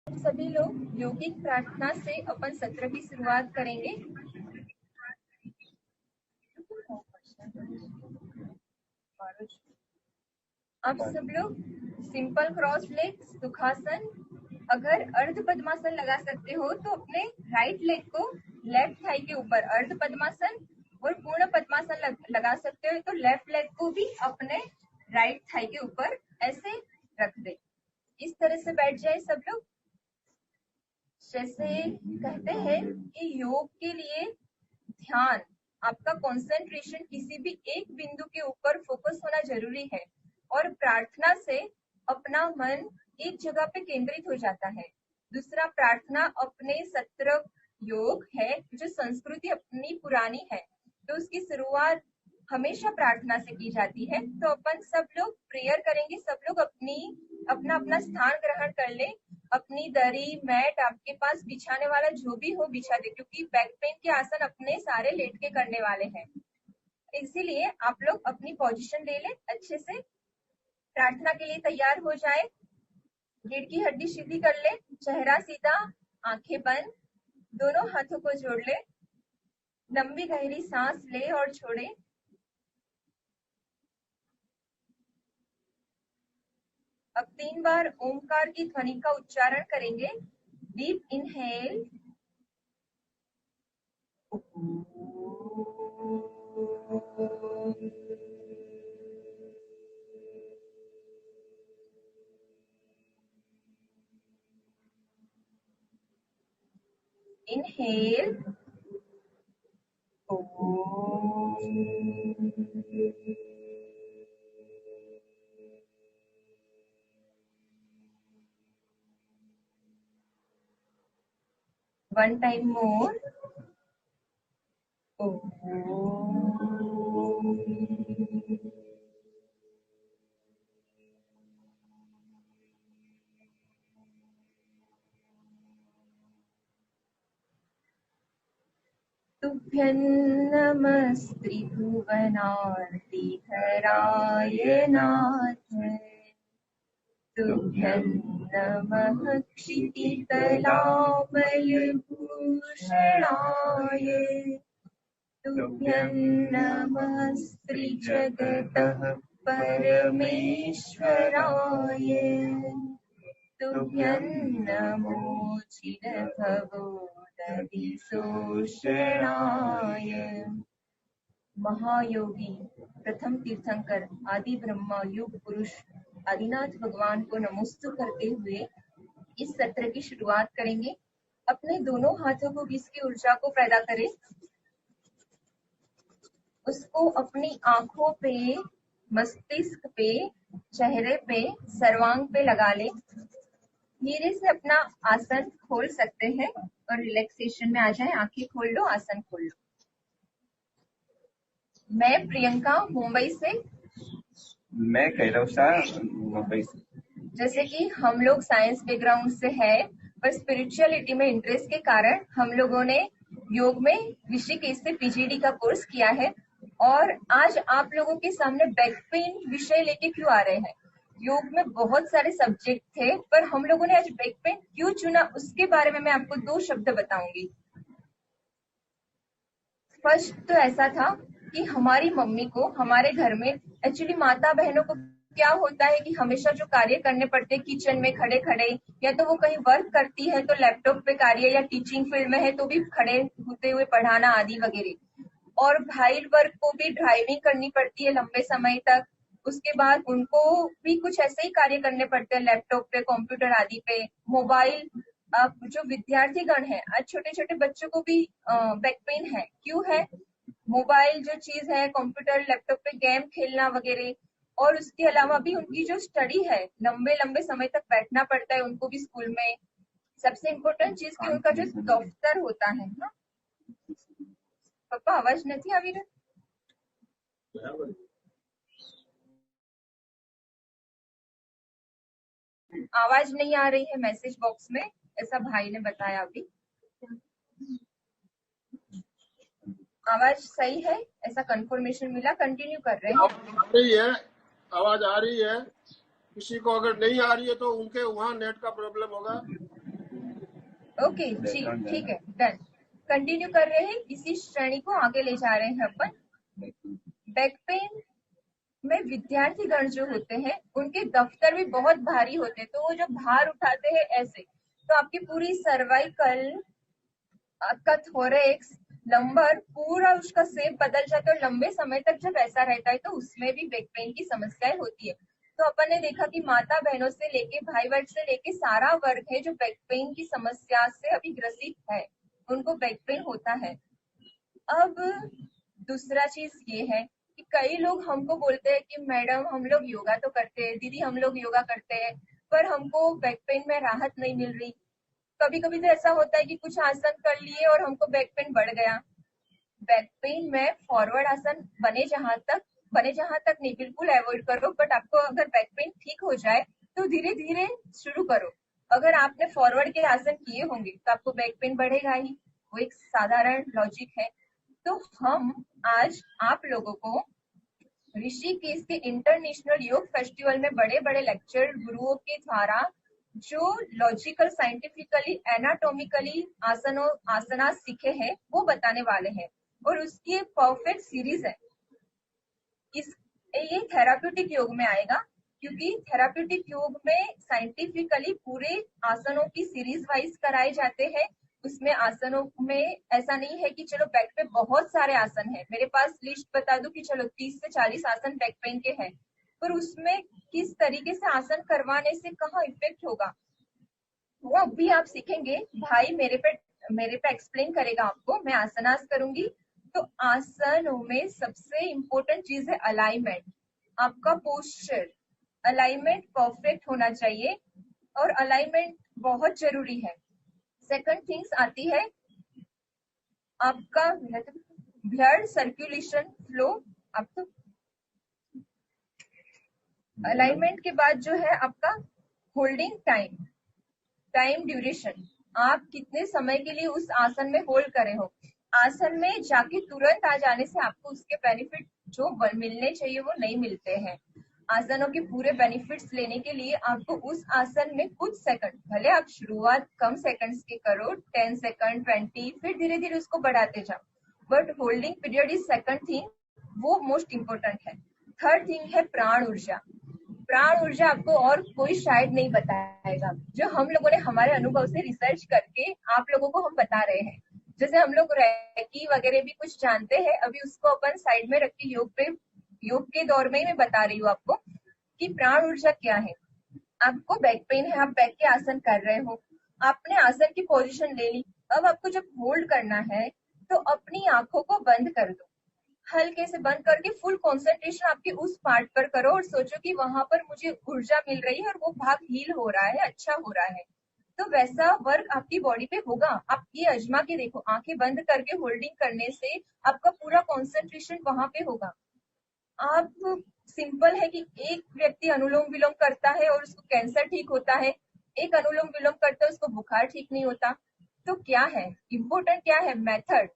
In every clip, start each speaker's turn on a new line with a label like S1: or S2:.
S1: सभी लोग यौगिक प्रार्थना से अपन सत्र की शुरुआत करेंगे। अब सब लोग सिंपल क्रॉस लेग सुखासन, अगर अर्ध पद्मासन लगा सकते हो तो अपने राइट लेग को लेफ्ट थाई के ऊपर अर्ध पद्मासन और पूर्ण पद्मासन लगा सकते हो तो लेफ्ट लेग को भी अपने राइट थाई के ऊपर ऐसे रख दे। इस तरह से बैठ जाए सब लोग। जैसे कहते हैं कि योग के लिए ध्यान, आपका कंसंट्रेशन किसी भी एक बिंदु के ऊपर फोकस होना जरूरी है और प्रार्थना से अपना मन एक जगह पे केंद्रित हो जाता है। दूसरा, प्रार्थना अपने सत्र योग है जो संस्कृति अपनी पुरानी है तो उसकी शुरुआत हमेशा प्रार्थना से की जाती है। तो अपन सब लोग प्रेयर करेंगे। सब लोग अपना अपना स्थान ग्रहण कर ले। अपनी दरी मैट आपके पास बिछाने वाला जो भी हो बिछा दे, क्योंकि बैक पेन के आसन अपने सारे लेट के करने वाले हैं, इसीलिए आप लोग अपनी पोजीशन ले ले अच्छे से। प्रार्थना के लिए तैयार हो जाए। रीढ़ की हड्डी सीधी कर ले, चेहरा सीधा, आंखें बंद, दोनों हाथों को जोड़ ले, लंबी गहरी सांस ले और छोड़े। अब 3 बार ओमकार की ध्वनि का उच्चारण करेंगे। Deep inhale, inhale, 1 time more. 'तुभ्यं नमस्त्रिभुवनार्तिहराय नाथ, तुभ्यं नमः क्षितितलामलभूषणाय, तुभ्यं नमः श्रीजगतः परमेश्वराय, तुभ्यं नमो चिरभवोदधिशोषणाय। महायोगी प्रथम तीर्थंकर आदि ब्रह्मा युग पुरुष आदिनाथ भगवान को नमोस्तु करते हुए इस सत्र की शुरुआत करेंगे। अपने दोनों हाथों को जिसकी ऊर्जा को पैदा करें उसको अपनी आंखों पे, मस्तिष्क पे, चेहरे पे, सर्वांग पे लगा ले। धीरे से अपना आसन खोल सकते हैं और रिलैक्सेशन में आ जाए। आंखें खोल लो, आसन खोल लो। मैं प्रियंका मुंबई से।
S2: मैं कैलवसा मुंबई से।
S1: जैसे कि हम लोग साइंस बैकग्राउंड से है पर स्पिरिचुअलिटी में इंटरेस्ट के कारण हम लोगों ने योग में ऋषिकेश से पीजीडी का कोर्स किया है और आज आप लोगों के सामने बैक पेन विषय लेके क्यों आ रहे हैं। योग में बहुत सारे सब्जेक्ट थे पर हम लोगों ने आज बैक पेन क्यों चुना उसके बारे में मैं आपको 2 शब्द बताऊंगी। फर्स्ट तो ऐसा था कि हमारी मम्मी को हमारे घर में, एक्चुअली माता बहनों को क्या होता है कि हमेशा जो कार्य करने पड़ते किचन में खड़े खड़े, या तो वो कहीं वर्क करती है तो लैपटॉप पे कार्य, या टीचिंग फील्ड में है तो भी खड़े होते हुए पढ़ाना आदि वगैरह, और भाई वर्ग को भी ड्राइविंग करनी पड़ती है लंबे समय तक। उसके बाद उनको भी कुछ ऐसे ही कार्य करने पड़ते हैं लैपटॉप पे, कंप्यूटर आदि पे, मोबाइल। अब जो विद्यार्थी गण है, आज छोटे छोटे बच्चों को भी बैक पेन है। क्यों है? मोबाइल जो चीज है, कंप्यूटर लैपटॉप पे गेम खेलना वगैरह, और उसके अलावा भी उनकी जो स्टडी है, लंबे लंबे समय तक बैठना पड़ता है उनको भी स्कूल में। सबसे इम्पोर्टेंट चीज की उनका जो दफ्तर होता है ना। पप्पा आवाज नहीं आ रही? आवाज नहीं आ रही है मैसेज बॉक्स में, ऐसा भाई ने बताया अभी। आवाज सही है ऐसा कंफर्मेशन मिला। कंटिन्यू कर रहे हैं।
S3: आवाज आ रही है। किसी को अगर नहीं आ रही है तो उनके वहाँ नेट का प्रॉब्लम होगा।
S1: ओके जी, ठीक है, डन। कंटिन्यू कर रहे हैं, इसी श्रेणी को आगे ले जा रहे हैं अपन। बैक पेन में विद्यार्थी गण जो होते हैं उनके दफ्तर भी बहुत भारी होते हैं, तो वो जो भार उठाते हैं ऐसे, तो आपकी पूरी सर्वाइकल, आपका थोरेक्स, लंबर, पूरा उसका शेप बदल जाता है और लंबे समय तक जब ऐसा रहता है तो उसमें भी बैक पेन की समस्याएं होती है। तो अपन ने देखा कि माता बहनों से लेके भाई वर्ग से लेके सारा वर्ग है जो बैक पेन की समस्या से अभी ग्रसित है, उनको बैक पेन होता है। अब दूसरा चीज ये है कि कई लोग हमको बोलते हैं कि मैडम हम लोग योगा तो करते हैं, दीदी हम लोग योगा करते हैं, पर हमको बैक पेन में राहत नहीं मिल रही। कभी कभी तो ऐसा होता है कि कुछ आसन कर लिए और हमको बैक पेन बढ़ गया। बैक पेन में फॉरवर्ड आसन बने जहां तक नहीं, बिल्कुल अवॉइड करो, बट आपको अगर बैक पेन ठीक हो जाए तो धीरे धीरे शुरू करो। अगर आपने फॉरवर्ड के आसन किए होंगे तो आपको बैक पेन बढ़ेगा ही, वो एक साधारण लॉजिक है। तो हम आज आप लोगों को ऋषिकेश के इंटरनेशनल योग फेस्टिवल में बड़े बड़े लेक्चर गुरुओं के द्वारा जो लॉजिकल, साइंटिफिकली, एनाटॉमिकली आसना सीखे हैं वो बताने वाले हैं, और उसकी एक परफेक्ट सीरीज है। इस ये थेराप्यूटिक योग में आएगा, क्योंकि थेराप्यूटिक योग में साइंटिफिकली पूरे आसनों की सीरीज वाइज कराए जाते हैं। उसमें आसनों में ऐसा नहीं है कि चलो बैक पे बहुत सारे आसन है, मेरे पास लिस्ट बता दूं कि चलो 30 से 40 आसन बैक पेन के हैं, पर उसमें किस तरीके से आसन करवाने से कहाँ इफेक्ट होगा वो अभी आप सीखेंगे। भाई मेरे पे एक्सप्लेन करेगा आपको, मैं आसनास करूंगी। तो आसनों में सबसे इंपॉर्टेंट चीज है अलाइनमेंट, आपका पोस्चर, अलाइनमेंट परफेक्ट होना चाहिए, और अलाइनमेंट बहुत जरूरी है। सेकंड थिंग्स आती है आपका ब्लड सर्कुलेशन फ्लो। आप तो अलाइनमेंट के बाद जो है आपका होल्डिंग टाइम ड्यूरेशन, आप कितने समय के लिए उस आसन में होल्ड करे हो। आसन में जाके तुरंत आ जाने से आपको उसके बेनिफिट जो मिलने चाहिए वो नहीं मिलते हैं। आसनों के पूरे बेनिफिट्स लेने के लिए आपको उस आसन में कुछ सेकंड, भले आप शुरुआत कम सेकंड्स की करो, 10 सेकंड, 20, फिर धीरे धीरे उसको बढ़ाते जाओ, but holding period is second thing, वो मोस्ट इंपोर्टेंट है। थर्ड थिंग है प्राण ऊर्जा। प्राण ऊर्जा आपको और कोई शायद नहीं बताएगा, जो हम लोगों ने हमारे अनुभव से रिसर्च करके आप लोगों को हम बता रहे हैं। जैसे हम लोग रैकी वगैरह भी कुछ जानते हैं, अभी उसको अपन साइड में रख के योग के दौर में ही मैं बता रही हूँ आपको कि प्राण ऊर्जा क्या है। आपको बैक पेन है, आप बैक के आसन कर रहे हो, आपने आसन की पोजीशन ले ली, अब आपको जब होल्ड करना है तो अपनी आंखों को बंद कर दो, हल्के से बंद करके फुल कंसंट्रेशन आपके उस पार्ट पर करो और सोचो कि वहां पर मुझे ऊर्जा मिल रही है और वो भाग हील हो रहा है, अच्छा हो रहा है। तो वैसा वर्क आपकी बॉडी पे होगा। आप ये आजमा के देखो, आंखें बंद करके होल्डिंग करने से आपका पूरा कंसंट्रेशन वहां पे होगा। आप सिंपल है कि एक व्यक्ति अनुलोम विलोम करता है और उसको कैंसर ठीक होता है, एक अनुलोम विलोम करता है उसको बुखार ठीक नहीं होता। तो क्या है इम्पोर्टेंट, क्या है मेथड।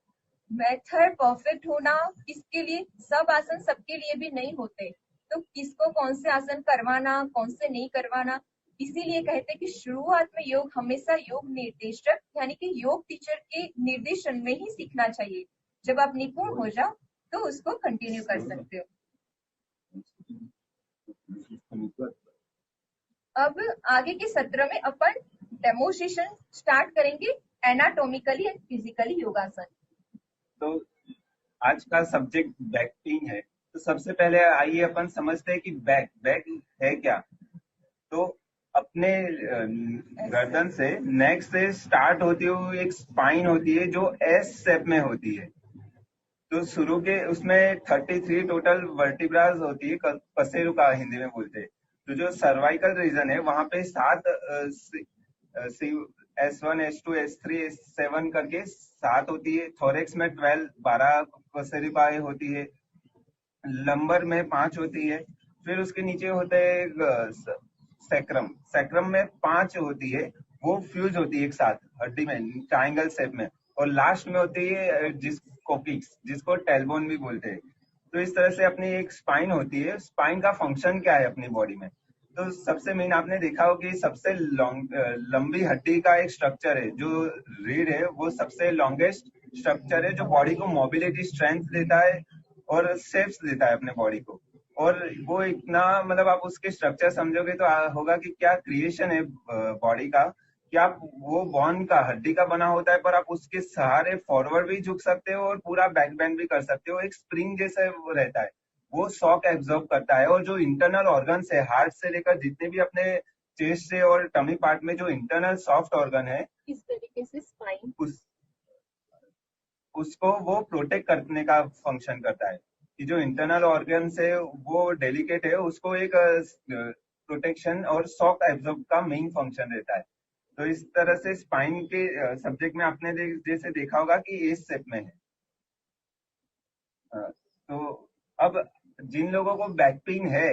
S1: मेथड परफेक्ट होना, इसके लिए सब आसन सबके लिए भी नहीं होते, तो किसको कौन से आसन करवाना कौन से नहीं करवाना। इसीलिए कहते हैं कि शुरुआत में योग हमेशा योग निर्देशक यानी कि योग टीचर के निर्देशन में ही सीखना चाहिए। जब आप निपुण हो जाओ तो उसको कंटिन्यू कर सकते हो। अब आगे के सत्र में अपन डेमोन्स्ट्रेशन स्टार्ट करेंगे, एनाटॉमिकली एंड फिजिकली योगासन।
S2: तो आज का सब्जेक्ट बैक पेन है, तो सबसे पहले आइए अपन समझते हैं कि बैक है क्या। तो अपने गर्दन से, नेक से स्टार्ट होती हुई एक स्पाइन होती है जो एस शेप में होती है। तो शुरू के उसमें 33 टोटल वर्टिब्रास होती है, पसेरुका हिंदी में बोलते हैं। तो जो सर्वाइकल रीजन है वहां पे 7 S1, S2, S3, S7 करके 7 होती है। थोरेक्स में 12 पसेरुकाएं होती है। लंबर में 5 होती है। फिर उसके नीचे होता है सैक्रम में 5 होती है, वो फ्यूज होती है एक साथ हड्डी में ट्राइंगल शेप में। और लास्ट में होती है जिसको टेलबोन भी बोलते हैं। तो इस तरह से अपनी एक स्पाइन होती है। स्पाइन का फंक्शन क्या है अपनी बॉडी में, तो सबसे मेन आपने देखा हो कि सबसे लंबी हड्डी का एक स्ट्रक्चर है, जो रीढ़ है वो सबसे लॉन्गेस्ट स्ट्रक्चर है, जो बॉडी को मोबिलिटी स्ट्रेंथ देता है और शेप्स देता है अपने बॉडी को। और वो इतना मतलब आप उसके स्ट्रक्चर समझोगे तो होगा कि क्या क्रिएशन है बॉडी का, कि आप वो बोन का हड्डी का बना होता है, पर आप उसके सहारे फॉरवर्ड भी झुक सकते हो और पूरा बैक बेंड भी कर सकते हो। एक स्प्रिंग जैसा वो रहता है, वो शॉक एब्जॉर्ब करता है। और जो इंटरनल ऑर्गन्स है, हार्ट से लेकर जितने भी अपने चेस्ट से और टमी पार्ट में जो इंटरनल सॉफ्ट ऑर्गन है,
S1: इस तरीके से स्पाइन
S2: उसको वो प्रोटेक्ट करने का फंक्शन करता है, कि जो इंटरनल ऑर्गन्स है वो डेलिकेट है, उसको एक प्रोटेक्शन और शॉक एब्जॉर्ब का मेन फंक्शन रहता है। तो इस तरह से स्पाइन के सब्जेक्ट में आपने जैसे देखा होगा कि एस शेप में है। तो अब जिन लोगों को बैक पेन है,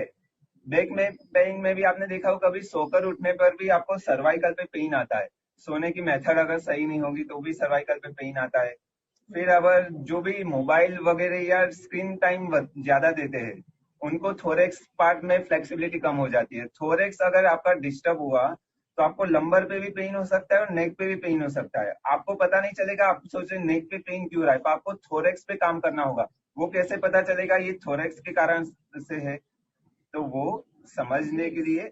S2: बैक में पेन में भी आपने देखा हो कभी सोकर उठने पर भी आपको सर्वाइकल पे पेन आता है। सोने की मेथड अगर सही नहीं होगी तो भी सर्वाइकल पे पेन आता है। फिर अगर जो भी मोबाइल वगैरह या स्क्रीन टाइम ज्यादा देते हैं, उनको थोरेक्स पार्ट में फ्लेक्सिबिलिटी कम हो जाती है। थोरेक्स अगर आपका डिस्टर्ब हुआ तो आपको लंबर पे भी पेन हो सकता है और नेक पे भी पेन हो सकता है। आपको पता नहीं चलेगा, आप सोच रहे नेक पे पेन क्यों रहा है, तो आपको थोरेक्स पे काम करना होगा। वो कैसे पता चलेगा ये थोरेक्स के कारण से है, तो वो समझने के लिए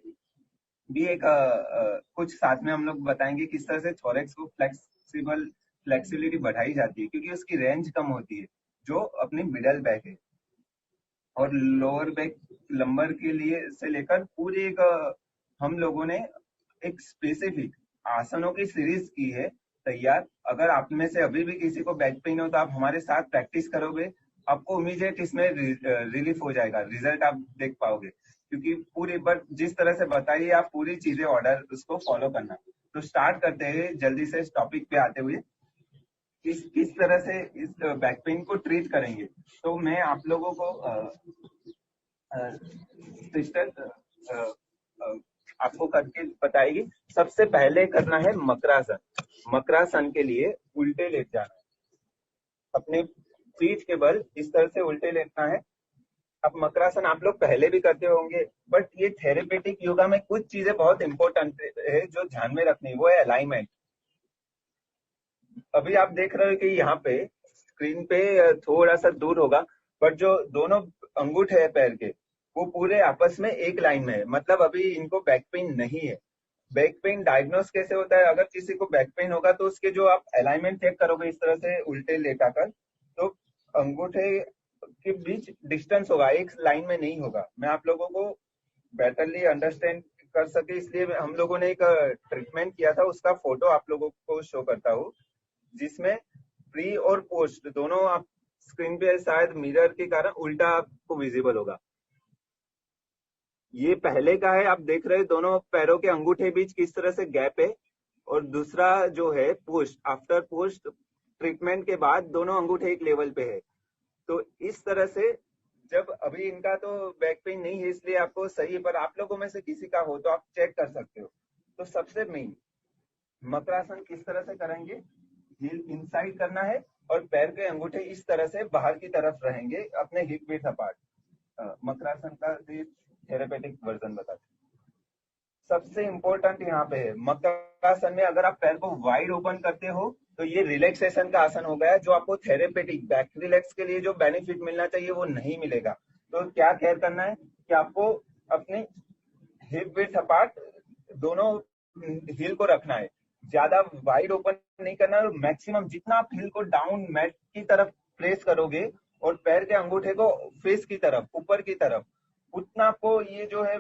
S2: भी एक कुछ साथ में हम लोग बताएंगे किस तरह से थोरेक्स को फ्लेक्सिबिलिटी बढ़ाई जाती है, क्योंकि उसकी रेंज कम होती है जो अपनी मिडल बैक है। और लोअर बैक लंबर के लिए से लेकर पूरी एक हम लोगों ने एक स्पेसिफिक आसनों की सीरीज की है तैयार। अगर आप में से अभी भी किसी को बैक पेन हो तो आप हमारे साथ प्रैक्टिस करोगे, आपको इमीडिएट इसमें रिलीफ हो जाएगा, रिजल्ट आप देख पाओगे। क्योंकि पूरी बट जिस तरह से बताइए आप पूरी चीजें ऑर्डर उसको फॉलो करना। तो स्टार्ट करते हैं जल्दी से इस टॉपिक पे आते हुए, किस तरह से इस बैक पेन को ट्रीट करेंगे। तो मैं आप लोगों को सिस्टर आपको करके बताएगी। सबसे पहले करना है मकरासन। मकरासन के लिए उल्टे लेट जाना है, अपने पीठ के बल इस तरह से उल्टे लेटना है। अब मकरासन आप लोग पहले भी करते होंगे, बट ये थेरेपेटिक योगा में कुछ चीजें बहुत इंपॉर्टेंट है जो ध्यान में रखनी है, वो है अलाइनमेंट। अभी आप देख रहे हो कि यहाँ पे स्क्रीन पे थोड़ा सा दूर होगा, बट जो दोनों अंगूठे है पैर के वो पूरे आपस में एक लाइन में है, मतलब अभी इनको बैक पेन नहीं है। बैक पेन डायग्नोस कैसे होता है, अगर किसी को बैक पेन होगा तो उसके जो आप अलाइनमेंट चेक करोगे इस तरह से उल्टे लेटाकर, तो अंगूठे के बीच डिस्टेंस होगा, एक लाइन में नहीं होगा। मैं आप लोगों को बेटरली अंडरस्टैंड कर सके इसलिए हम लोगों ने एक ट्रीटमेंट किया था, उसका फोटो आप लोगों को शो करता हूँ, जिसमें प्री और पोस्ट दोनों आप स्क्रीन पे शायद मिरर के कारण उल्टा आपको विजिबल होगा। ये पहले का है, आप देख रहे हैं दोनों पैरों के अंगूठे बीच किस तरह से गैप है। और दूसरा जो है पोस्ट, आफ्टर पोस्ट ट्रीटमेंट के बाद दोनों अंगूठे एक लेवल पे है। तो इस तरह से जब अभी इनका तो बैक पेन नहीं है इसलिए आपको सही है, पर आप लोगों में से किसी का हो तो आप चेक कर सकते हो। तो सबसे मेन मकरासन किस तरह से करेंगे, हील इनसाइड करना है और पैर के अंगूठे इस तरह से बाहर की तरफ रहेंगे अपने हिप विड्थ अपार्ट। मकरासन का थेरेपेटिक वर्जन बताते हैं। सबसे इंपॉर्टेंट यहाँ पे है मकरासन में अगर आप पैर को वाइड ओपन करते हो तो ये रिलैक्सेशन का आसन हो गया, जो आपको थेरेपेटिक बैक रिलैक्स के लिए जो बेनिफिट मिलना चाहिए वो नहीं मिलेगा। तो क्या केयर करना है कि आपको अपनी हिप विड्थ अपार्ट दोनों हील को रखना है, ज्यादा वाइड ओपन नहीं करना है। मैक्सिमम जितना आप हील को डाउन मैट की तरफ प्लेस करोगे और पैर के अंगूठे को फेस की तरफ ऊपर की तरफ, उतना आपको ये जो है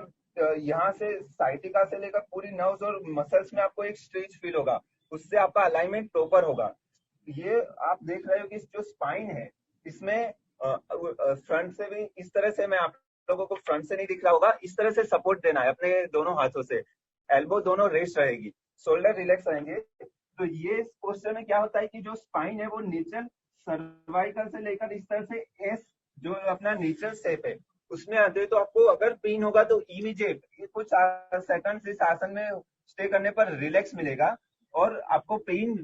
S2: यहाँ से साइटिका से लेकर पूरी नर्व्स और मसल्स में आपको एक स्ट्रेच फील होगा, उससे आपका अलाइनमेंट प्रॉपर होगा। ये आप देख रहे हो कि जो स्पाइन है इसमें फ्रंट से भी इस तरह से, मैं आप लोगों को फ्रंट से नहीं दिख रहा होगा, इस तरह से सपोर्ट देना है अपने दोनों हाथों से, एल्बो दोनों रेस्ट रहेगी, शोल्डर रिलैक्स रहेंगे। तो ये इस पोस्टर में क्या होता है कि जो स्पाइन है वो नेचुरल सर्वाइकल से लेकर इस तरह से एस जो अपना नेचुरल शेप है उसमें आते हैं। तो आपको अगर पेन होगा तो इमीडिएट कुछ सेकंड इस आसन में स्टे करने पर रिलैक्स मिलेगा और आपको पेन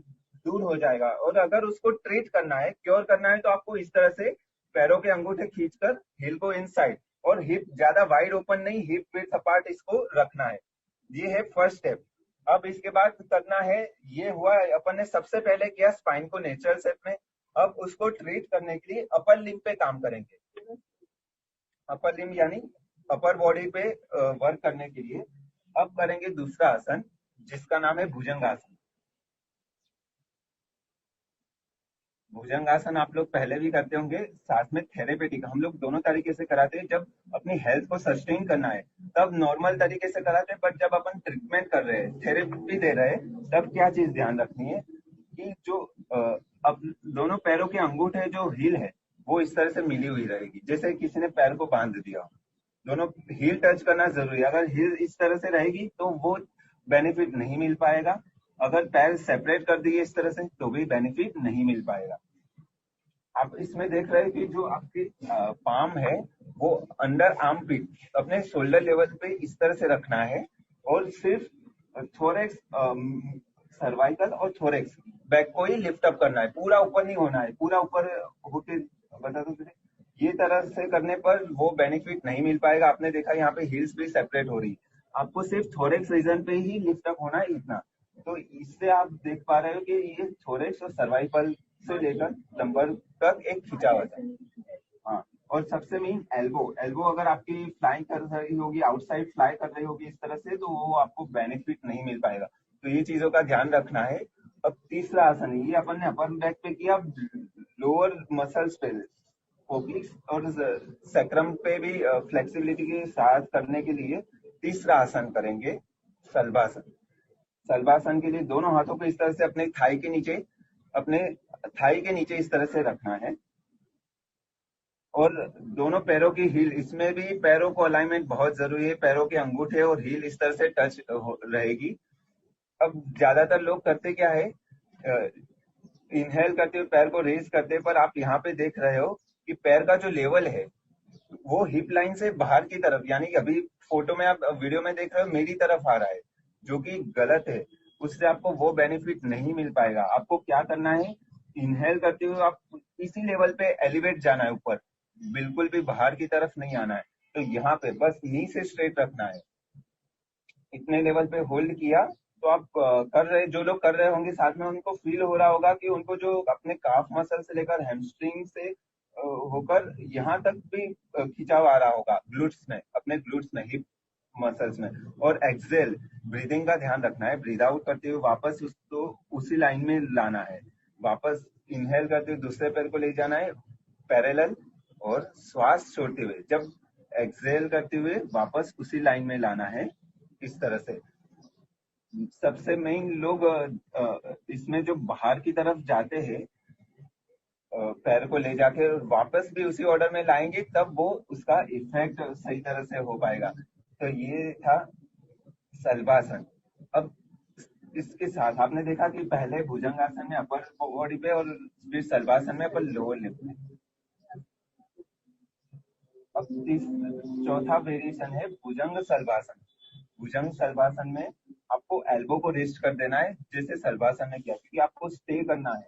S2: दूर हो जाएगा। और अगर उसको ट्रीट करना है, क्योर करना है, तो आपको इस तरह से पैरों के अंगूठे खींचकर हील को इनसाइड और हिप ज्यादा वाइड ओपन नहीं, हिप विड्थ अपार्ट इसको रखना है। ये है फर्स्ट स्टेप। अब इसके बाद करना है, ये हुआ अपन ने सबसे पहले किया स्पाइन को नेचुरल शेप में। अब उसको ट्रीट करने के लिए अपर लिम्ब पे काम करेंगे। अपर लिम्ब यानी अपर बॉडी पे वर्क करने के लिए अब करेंगे दूसरा आसन, जिसका नाम है भुजंगासन। भुजंगासन आप लोग पहले भी करते होंगे, साथ में थेरेपेटिक हम लोग दोनों तरीके से कराते हैं। जब अपनी हेल्थ को सस्टेन करना है तब नॉर्मल तरीके से कराते हैं, बट जब अपन ट्रीटमेंट कर रहे हैं, थेरेपी दे रहे हैं, तब क्या चीज ध्यान रखनी है कि जो अब दोनों पैरों के अंगूठे जो हील है वो इस तरह से मिली हुई रहेगी, जैसे किसी ने पैर को बांध दिया। दोनों हील टच करना जरूरी है। अगर हील इस तरह से रहेगी तो वो बेनिफिट नहीं मिल पाएगा। अगर पैर सेपरेट कर दिए इस तरह से तो भी बेनिफिट नहीं मिल पाएगा। आप इसमें देख रहे हैं कि जो आपकी पाम है वो अंडर आर्म पिट अपने शोल्डर लेवल पे इस तरह से रखना है, और सिर्फ थोरेक्स, सर्वाइकल और थोरेक्स बैक को ही लिफ्ट अप करना है, पूरा ऊपर नहीं होना है। पूरा ऊपर होके बता दो तुझे, ये तरह से करने पर वो बेनिफिट नहीं मिल पाएगा। आपने देखा यहाँ पे हील्स भी सेपरेट हो रही है, आपको सिर्फ थोरेक्स रीजन पे ही लिफ्ट अप होना है इतना। तो इससे आप देख पा रहे हो कि ये थोरेक्स और सर्वाइकल से लेकर लंबर तक एक खिंचाव है। हाँ, और सबसे मेन एल्बो। एल्बो अगर आपकी फ्लाइंग कर रही होगी, आउटसाइड फ्लाई कर रही होगी इस तरह से, तो वो आपको बेनिफिट नहीं मिल पाएगा। तो ये चीजों का ध्यान रखना है। अब तीसरा आसन है, ये अपन ने अपर बैक पे किया, लोअर मसल्स पे, ओब्लिक्स और सैक्रम पे भी फ्लेक्सिबिलिटी के साथ करने के लिए तीसरा आसन करेंगे, सल्वासन। सल्वासन के लिए दोनों हाथों को इस तरह से अपने थाई के नीचे इस तरह से रखना है, और दोनों पैरों की हील, इसमें भी पैरों को अलाइनमेंट बहुत जरूरी है। पैरों के अंगूठे और हील इस तरह से टच रहेगी। अब ज्यादातर लोग करते क्या है, इनहेल करते हुए पैर को रेज करते हैं, पर आप यहाँ पे देख रहे हो कि पैर का जो लेवल है वो हिप लाइन से बाहर की तरफ, यानी कि अभी फोटो में आप वीडियो में देख रहे हो मेरी तरफ आ रहा है, जो कि गलत है। उससे आपको वो बेनिफिट नहीं मिल पाएगा। आपको क्या करना है, इनहेल करते हुए आप इसी लेवल पे एलिवेट जाना है ऊपर, बिल्कुल भी बाहर की तरफ नहीं आना है। तो यहाँ पे बस नी से स्ट्रेट रखना है, इतने लेवल पे होल्ड किया। तो आप कर रहे, जो लोग कर रहे होंगे साथ में, उनको फील हो रहा होगा कि उनको जो अपने काफ मसल से लेकर हैमस्ट्रिंग से होकर यहाँ तक भी खिंचाव आ रहा होगा ग्लूट्स में, अपने ग्लूट्स में, हिप मसल्स में। और एक्सेल, ब्रीदिंग का ध्यान रखना है। ब्रीद आउट करते हुए वापस उसको उसी लाइन में लाना है। वापस इनहेल करते हुए दूसरे पैर को ले जाना है पैरेलल, और श्वास छोड़ते हुए जब एक्सेल करते हुए वापस उसी लाइन में लाना है इस तरह से। सबसे मेन लोग इसमें जो बाहर की तरफ जाते हैं, पैर को ले जाके वापस भी उसी ऑर्डर में लाएंगे, तब वो उसका इफेक्ट सही तरह से हो पाएगा। तो ये था सल्वासन। अब इसके साथ आपने देखा कि पहले भुजंगासन में अपर बॉडी पे, और फिर सल्वासन में अपन लोअर लिप में। अब चौथा वेरिएशन है भुजंग सल्वासन। भुजंग सल्वासन में आपको एल्बो को रेस्ट कर देना है, जैसे सल्वासन में किया, क्योंकि आपको स्टे करना है,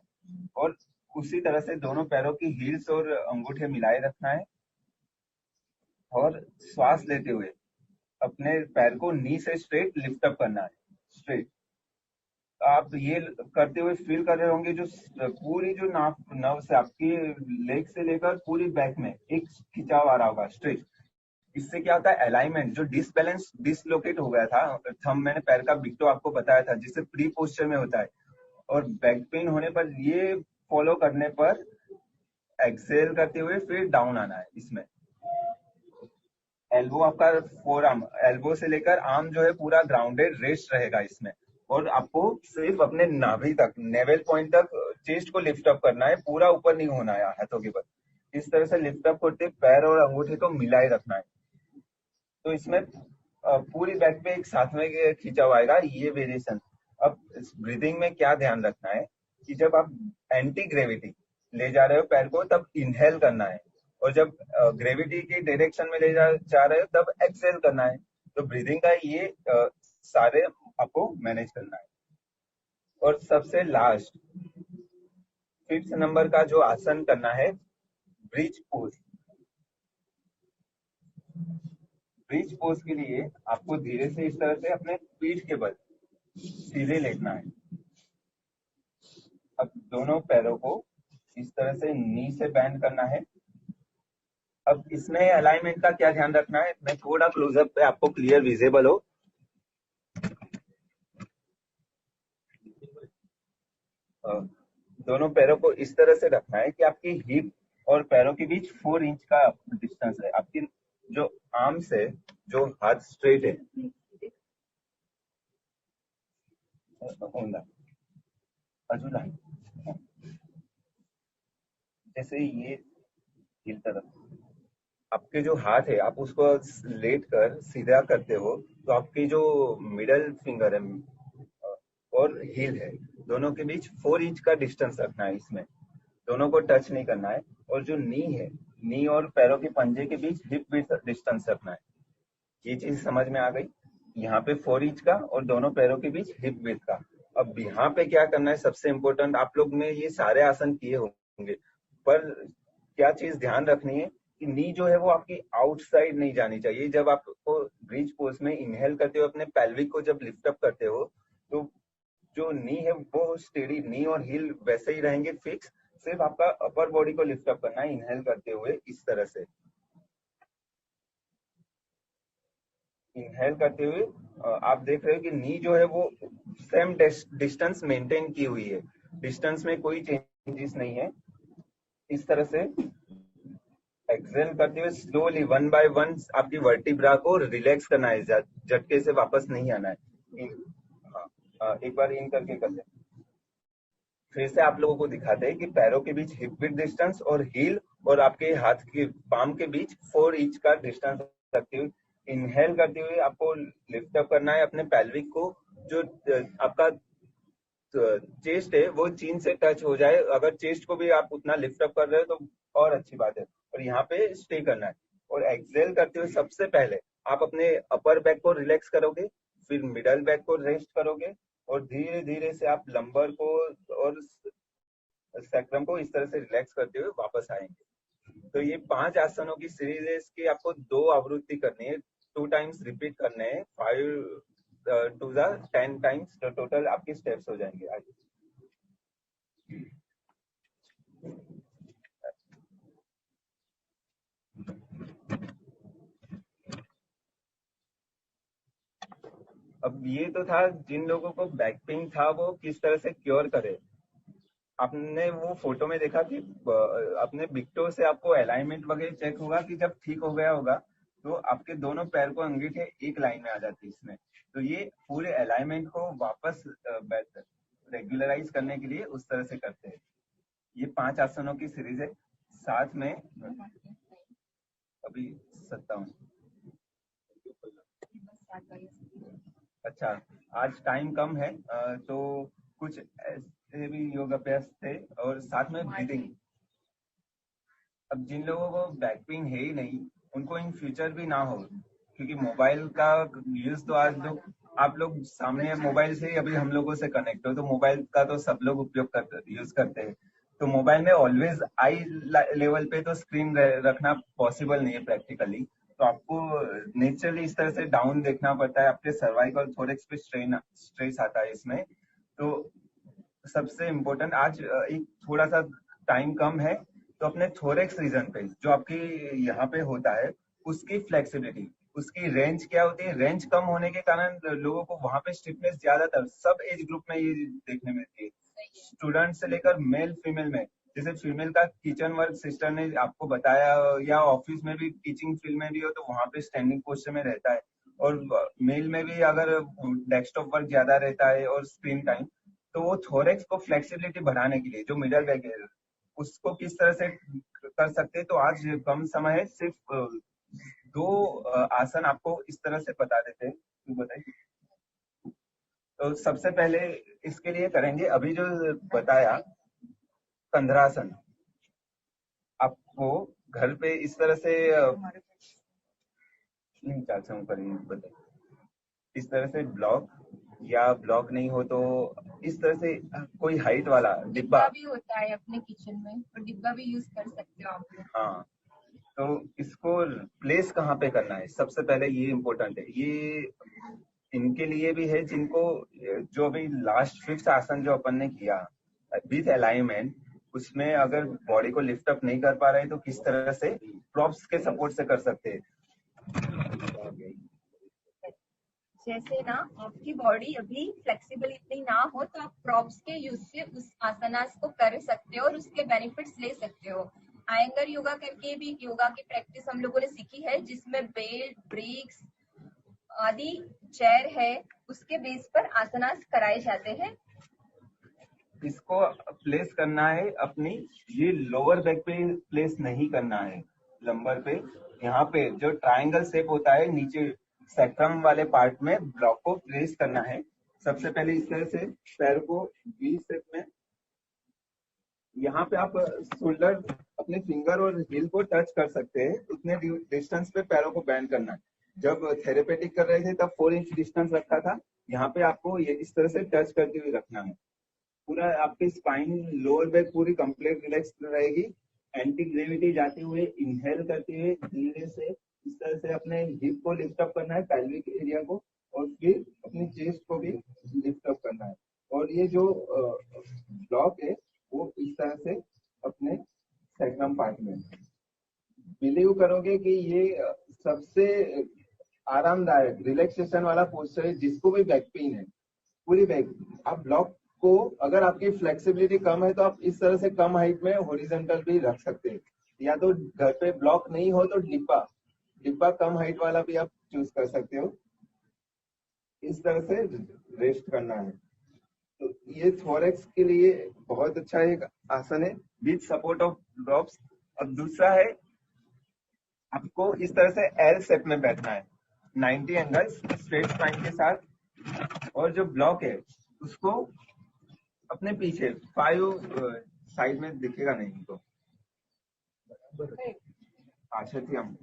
S2: और उसी तरह से दोनों पैरों की हील्स और अंगूठे मिलाए रखना है, और श्वास लेते हुए अपने पैर को नी से स्ट्रेट लिफ्ट अप करना है, स्ट्रेट। आप ये करते हुए फील कर रहे होंगे जो पूरी जो नर्व से आपकी लेग से लेकर पूरी बैक में एक खिंचाव आ रहा होगा स्ट्रेट। इससे क्या होता है, अलाइनमेंट जो डिसबैलेंस डिसलोकेट हो गया था, थंब, मैंने पैर का बिग टो आपको बताया था, जिससे प्री पोस्चर में होता है, और बैक पेन होने पर ये फॉलो करने पर एक्सेल करते हुए फिर डाउन आना है। इसमें एल्बो, आपका फोर आर्म, एल्बो से लेकर आर्म जो है पूरा ग्राउंडेड रेस्ट रहेगा इसमें, और आपको सिर्फ अपने नाभि तक, नेवल पॉइंट तक चेस्ट को लिफ्ट अप करना है, पूरा ऊपर नहीं होना है हाथों के बल। इस तरह से लिफ्ट अप करते पैर और अंगूठे को मिलाए रखना है। तो इसमें पूरी बैक पे एक साथ में खींचा हुआ आएगा ये वेरिएशन। अब ब्रीदिंग में क्या ध्यान रखना है कि जब आप एंटी ग्रेविटी ले जा रहे हो पैर को, तब इनहेल करना है, और जब ग्रेविटी की डायरेक्शन में ले जा रहे हो तब एक्सेल करना है। तो ब्रीदिंग का ये सारे आपको मैनेज करना है। और सबसे लास्ट 5th नंबर का जो आसन करना है, ब्रिज पोज। ब्रिज पोज के लिए आपको धीरे से इस तरह से अपने पीठ के बल सीधे लेटना है। अब दोनों पैरों को इस तरह से नी से बैंड करना है। अब इसमें अलाइनमेंट का क्या ध्यान रखना है, मैं थोड़ा क्लोजअप पे आपको क्लियर विजिबल हो। दोनों पैरों को इस तरह से रखना है कि आपकी हिप और पैरों के बीच 4 इंच का डिस्टेंस है। आपकी जो आर्म्स है, जो हाथ स्ट्रेट है, अजूला जैसे ये हिल तरफ आपके जो हाथ है आप उसको लेट कर सीधा करते हो, तो आपकी जो मिडल फिंगर है और हील है, दोनों के बीच 4 इंच का डिस्टेंस रखना है। इसमें दोनों को टच नहीं करना है। और जो नी है, नी और पैरों के पंजे के बीच हिप विड्थ डिस्टेंस रखना है। ये चीज समझ में आ गई। यहाँ पे 4 इंच का और दोनों पैरों के बीच हिप विड्थ का। अब यहाँ पे क्या करना है, सबसे इम्पोर्टेंट, आप लोग ने ये सारे आसन किए होंगे, पर क्या चीज ध्यान रखनी है कि नी जो है वो आपकी आउटसाइड नहीं जानी चाहिए। जब आपको ब्रिज पोज में इनहेल करते हो, अपने पेल्विक को जब लिफ्ट अप करते हो, तो जो नी है वो स्टेडी, नी और हील वैसे ही रहेंगे फिक्स। सिर्फ आपका अपर बॉडी को लिफ्ट अप करना है इनहेल करते हुए इस तरह से। इनहेल करते हुए आप देख रहे हो कि नी जो है वो सेम डिस्टेंस मेंटेन की हुई है, डिस्टेंस में कोई चेंजेस नहीं है। इस तरह से एक्सेल करते हुए स्लोली 1 बाय 1 आपकी वर्टिब्रा को रिलैक्स करना है, झटके से वापस नहीं आना है। एक बार इन करके कर ले। फिर से आप लोगों को दिखाते हैं कि पैरों के बीच हिप विड्थ डिस्टेंस और हील और आपके हाथ के पाम के बीच 4 इंच का डिस्टेंस रखते हुए इनहेल करते हुए आपको लिफ्ट अप करना है अपने पेल्विक को। जो आपका चेस्ट है वो चीन से टच हो जाए। अगर चेस्ट को भी आप उतना लिफ्ट अप कर रहे हो तो और अच्छी बात है। और यहाँ पे स्टे करना है। और एक्सेल करते हुए सबसे पहले आप अपने अपर बैक को रिलैक्स करोगे, फिर मिडल बैक को रेस्ट करोगे, और धीरे धीरे से आप लंबर को और सैक्रम को इस तरह से रिलैक्स करते हुए वापस आएंगे। तो ये 5 आसनों की सीरीज है। इसकी आपको 2 आवृत्ति करनी है, 2 टाइम्स रिपीट करने हैं, 5 टू 10 टाइम्स, तो टोटल आपके स्टेप्स हो जाएंगे आगे। अब ये तो था जिन लोगों को बैक पेन था वो किस तरह से क्योर करे। आपने वो फोटो में देखा कि अपने बिकटो से आपको अलाइनमेंट वगैरह चेक होगा कि जब ठीक हो गया होगा तो आपके दोनों पैर को अंगूठे एक लाइन में आ जाती है इसमें। तो ये पूरे अलाइनमेंट को वापस रेगुलराइज करने के लिए उस तरह से करते हैं। ये 5 आसनों की सीरीज है। साथ में अभी 57। अच्छा, आज टाइम कम है तो कुछ ऐसे भी योग अभ्यास थे और साथ में ब्रीदिंग। अब जिन लोगों को बैक पेन है ही नहीं उनको इन फ्यूचर भी ना हो, क्योंकि मोबाइल का यूज तो आज लोग, आप लोग सामने मोबाइल से ही अभी हम लोगों से कनेक्ट हो, तो मोबाइल का तो सब लोग उपयोग करते यूज करते हैं। तो मोबाइल में ऑलवेज आई लेवल पे तो स्क्रीन रखना पॉसिबल नहीं है प्रैक्टिकली। तो आपको नेचुरली इस तरह से डाउन देखना पड़ता है। आपके सर्वाइकल थोरेक्स पे स्ट्रेस आता है इसमें। तो सबसे इम्पोर्टेंट आज एक थोड़ा सा टाइम कम है, तो अपने थोरेक्स रीजन पे जो आपकी यहाँ पे होता है उसकी फ्लेक्सिबिलिटी, उसकी रेंज क्या होती है, रेंज कम होने के कारण लोगों को वहां पे स्टिफनेस ज्यादातर सब एज ग्रुप में ये देखने मिलती है, स्टूडेंट से लेकर मेल फीमेल में। जैसे फीमेल का किचन वर्क सिस्टर ने आपको बताया, या ऑफिस में भी टीचिंग फील्ड में भी हो तो वहां पे स्टैंडिंग पोस्चर में रहता है। और मेल में भी अगर डेस्कटॉप वर्क ज्यादा रहता है और स्क्रीन टाइम, तो वो थोरेक्स को फ्लेक्सिबिलिटी बढ़ाने के लिए जो मिडल बैक है उसको किस तरह से कर सकते हैं। तो आज कम समय है, सिर्फ 2 आसन आपको इस तरह से बता देते हैं। तो बताइए। तो सबसे पहले इसके लिए करेंगे अभी जो बताया कंधरासन। आपको घर पे इस तरह से बताइए, इस तरह से ब्लॉक, या ब्लॉक नहीं हो तो इस तरह से कोई हाइट वाला डिब्बा
S1: भी होता है अपने किचन में, और डिब्बा भी यूज कर सकते हो आप लोग।
S2: हाँ, तो इसको प्लेस कहाँ पे करना है, सबसे पहले ये इम्पोर्टेंट है। ये इनके लिए भी है जिनको जो अभी लास्ट फिफ्थ आसन जो अपन ने किया विथ अलाइनमेंट, उसमें अगर बॉडी को लिफ्ट अप नहीं कर पा रहे तो किस तरह से प्रॉप्स के सपोर्ट से कर सकते हैं।
S1: जैसे ना आपकी बॉडी अभी फ्लेक्सिबल इतनी ना हो तो आप प्रॉप्स के यूज से उस आसनास को कर सकते हो और उसके बेनिफिट्स ले सकते हो। आयंगर योगा करके भी योगा की प्रैक्टिस हम लोगों ने सीखी है, जिसमें बेल्ट, ब्रिक्स आदि चेयर है, उसके बेस पर आसनास कराए जाते हैं।
S2: इसको प्लेस करना है अपनी, ये लोअर बैक पे प्लेस नहीं करना है, लंबर पे। यहाँ पे जो ट्रायंगल शेप होता है नीचे सेक्रम वाले पार्ट में ब्लॉक को प्लेस करना है। सबसे पहले इस तरह से पैर को वी शेप में, यहाँ पे आप शोल्डर अपने फिंगर और हील को टच कर सकते हैं, उतने डिस्टेंस पे पैरों को बैंड करना है। जब थेरेपेटिक कर रहे थे तब 4 इंच डिस्टेंस रखा था, यहाँ पे आपको ये इस तरह से टच करते हुए रखना है। पूरा आपकी स्पाइन लोअर बैक पूरी कंप्लीट रिलैक्स रहेगी। एंटी ग्रेविटी जाते हुए इनहेल करते हुए धीरे से इस तरह से अपने हिप को लिफ्ट अप करना है, पैल्विक एरिया को, और फिर अपनी चेस्ट को भी लिफ्ट अप करना है। और ये जो ब्लॉक है वो इस तरह से अपने सेक्रम पार्ट में, बिलीव करोगे कि ये सबसे आरामदायक रिलैक्सेशन वाला पोस्टर है। जिसको भी बैक पेन है, पूरी बैक, आप ब्लॉक को, अगर आपकी फ्लेक्सिबिलिटी कम है तो आप इस तरह से कम हाइट में हॉरिजॉन्टल भी रख सकते हैं, या तो घर पे ब्लॉक नहीं हो तो डिब्बा डिब्बा कम हाइट वाला भी आप चूज कर सकते हो। इस तरह से रेस्ट करना है। तो ये थोरेक्स के लिए बहुत अच्छा एक आसन है विद सपोर्ट ऑफ ड्रॉप्स। और दूसरा है, आपको इस तरह से एल शेप में बैठना है, 90 एंगल्स स्ट्रेट स्पाइन के साथ, और जो ब्लॉक है उसको अपने पीछे 5 साइड में दिखेगा नहीं तो अच्छा थी हम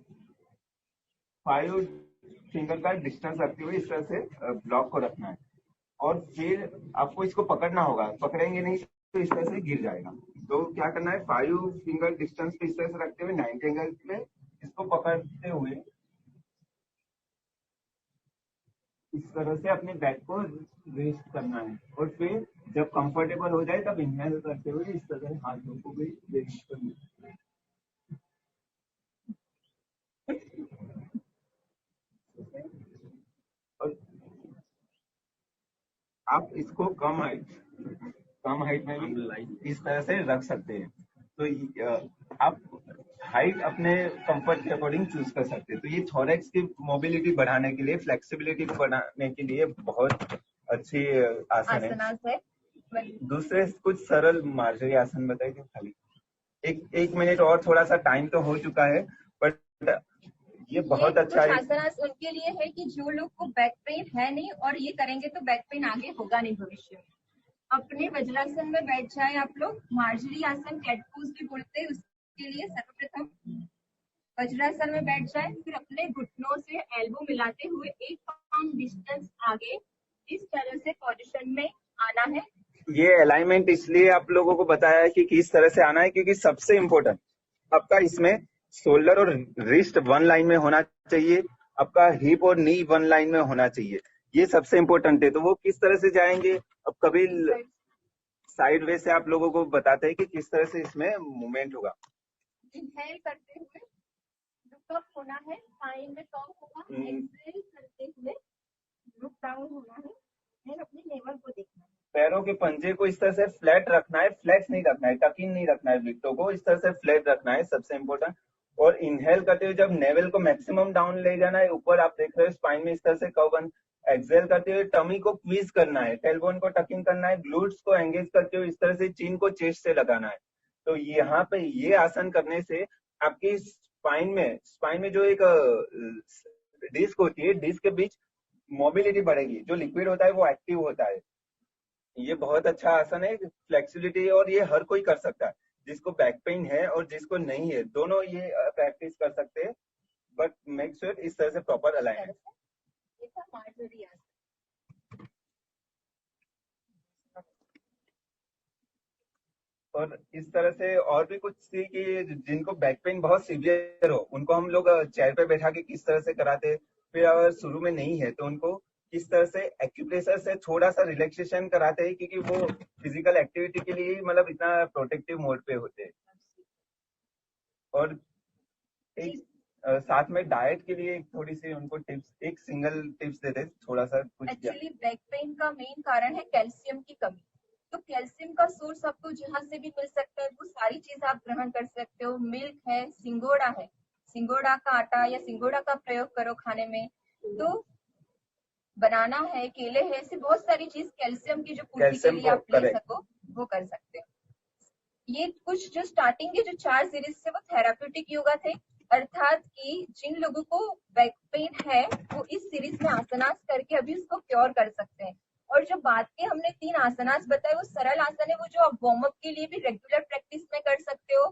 S2: 5 फिंगर का डिस्टेंस रखते हुए इस तरह से ब्लॉक को रखना है। और फिर आपको इसको पकड़ना होगा, पकड़ेंगे नहीं तो इस तरह से गिर जाएगा। तो क्या करना है, 5 फिंगर डिस्टेंस पे इस तरह से रखते हुए 90 एंगल में इसको पकड़ते हुए इस तरह से अपने बैक को रेस्ट करना है। और फिर जब कंफर्टेबल हो जाए तब इनहेल करते हुए इस तरह हाथों को भी रेस्ट करना है। और आप इसको कम हाइट में भी इस तरह से रख सकते हैं। तो आप हाइट अपने कंफर्ट के अकॉर्डिंग चूज कर सकते हैं। तो ये थोरेक्स की मोबिलिटी बढ़ाने के लिए, फ्लेक्सिबिलिटी को बढ़ाने के लिए बहुत अच्छी आसन है। दूसरे कुछ सरल मार्जरी आसन बताइए खाली। एक मिनट और, थोड़ा सा टाइम तो हो चुका है, बट ये बहुत अच्छा है।
S1: आसनास उनके लिए है कि जो लोग को बैक पेन है नहीं और ये करेंगे तो बैक पेन आगे होगा नहीं भविष्य में। अपने वज्रासन में बैठ जाए आप लोग, मार्जरी आसन कैट पोज भी बोलते हैं। उसके लिए सर्वप्रथम वज्रासन में बैठ जाए, फिर अपने घुटनों से एल्बो मिलाते हुए 1 पाउंड डिस्टेंस आगे इस तरह से पोजीशन में आना है।
S2: ये अलाइनमेंट इसलिए आप लोगों को बताया है कि किस तरह से आना है, क्योंकि सबसे इम्पोर्टेंट आपका इसमें शोल्डर और रिस्ट वन लाइन में होना चाहिए, आपका हिप और नी वन लाइन में होना चाहिए। ये सबसे इम्पोर्टेंट है। तो वो किस तरह से जाएंगे, अब कभी साइड वे से आप लोगों को बताते हैं कि किस तरह से इसमें मूवमेंट होगा।
S1: इनहेल करते हुए लुक अप होना है, स्पाइन में टॉप होगा। एक्सहेल करते हुए लुक डाउन होना है, फिर अपने नेवल को देखना है।
S2: पैरों के पंजे को इस तरह से फ्लैट रखना है, फ्लेक्स नहीं रखना है, टकिंग नहीं रखना है, विक्टो को इस तरह से फ्लैट रखना है, सबसे इम्पोर्टेंट। और इनहेल करते हुए जब नेवल को मैक्सिमम डाउन ले जाना है, ऊपर आप देख रहे हो स्पाइन में इस तरह से कर्व बन। एक्सेल करते हुए टमी को क्वीज करना है, टेलबोन को टकिंग करना है, ग्लूट्स को एंगेज करते हुए इस तरह से चिन को चेस्ट से लगाना है। तो यहाँ पे ये आसन करने से आपकी स्पाइन में जो एक डिस्क होती है, डिस्क के बीच मोबिलिटी बढ़ेगी, जो लिक्विड होता है वो एक्टिव होता है। ये बहुत अच्छा आसन है, फ्लेक्सिबिलिटी, और ये हर कोई कर सकता है, जिसको बैक पेन है और जिसको नहीं है, दोनों ये प्रैक्टिस कर सकते हैं। बट मेक श्योर इस तरह से प्रॉपर अलाइनमेंट। और इस तरह से और भी कुछ थी कि जिनको बैक पेन बहुत सीवियर हो उनको हम लोग चेयर पे बैठा के किस तरह से कराते। फिर अगर शुरू में नहीं है तो उनको किस तरह से एक्यूप्रेशर से थोड़ा सा रिलैक्सेशन कराते हैं, क्योंकि वो फिजिकल एक्टिविटी के लिए मतलब इतना प्रोटेक्टिव मोड पे होते हैं। और एक साथ में डाइट के लिए थोड़ी सी उनको टिप्स, एक सिंगल टिप्स देते थोड़ा सा कुछ क्या।
S1: एक्चुअली बैक पेन का मेन कारण है कैल्शियम की कमी। तो कैल्शियम का सोर्स आपको जहां से भी मिल सकता है वो सारी चीज आप ग्रहण कर सकते हो। मिल्क है, सिंगोड़ा है, सिंगोड़ा का आटा या सिंगोड़ा का प्रयोग करो खाने में। तो बनाना है, केले है, ऐसी बहुत सारी चीज कैल्शियम की जो पूर्ति के
S2: कैल्शियम
S1: लिए
S2: को
S1: आप ले
S2: करेक्ट।
S1: सको वो कर सकते हो। ये कुछ जो स्टार्टिंग के जो 4 सीरीज थे वो थेराप्यूटिक योगा थे, अर्थात कि जिन लोगों को बैक पेन है वो इस सीरीज में आसनास करके अभी उसको क्योर कर सकते हैं। और जो बात के हमने 3 आसनास बताए वो सरल आसन है, वो जो आप वार्म अप के लिए भी रेगुलर प्रैक्टिस में कर सकते हो।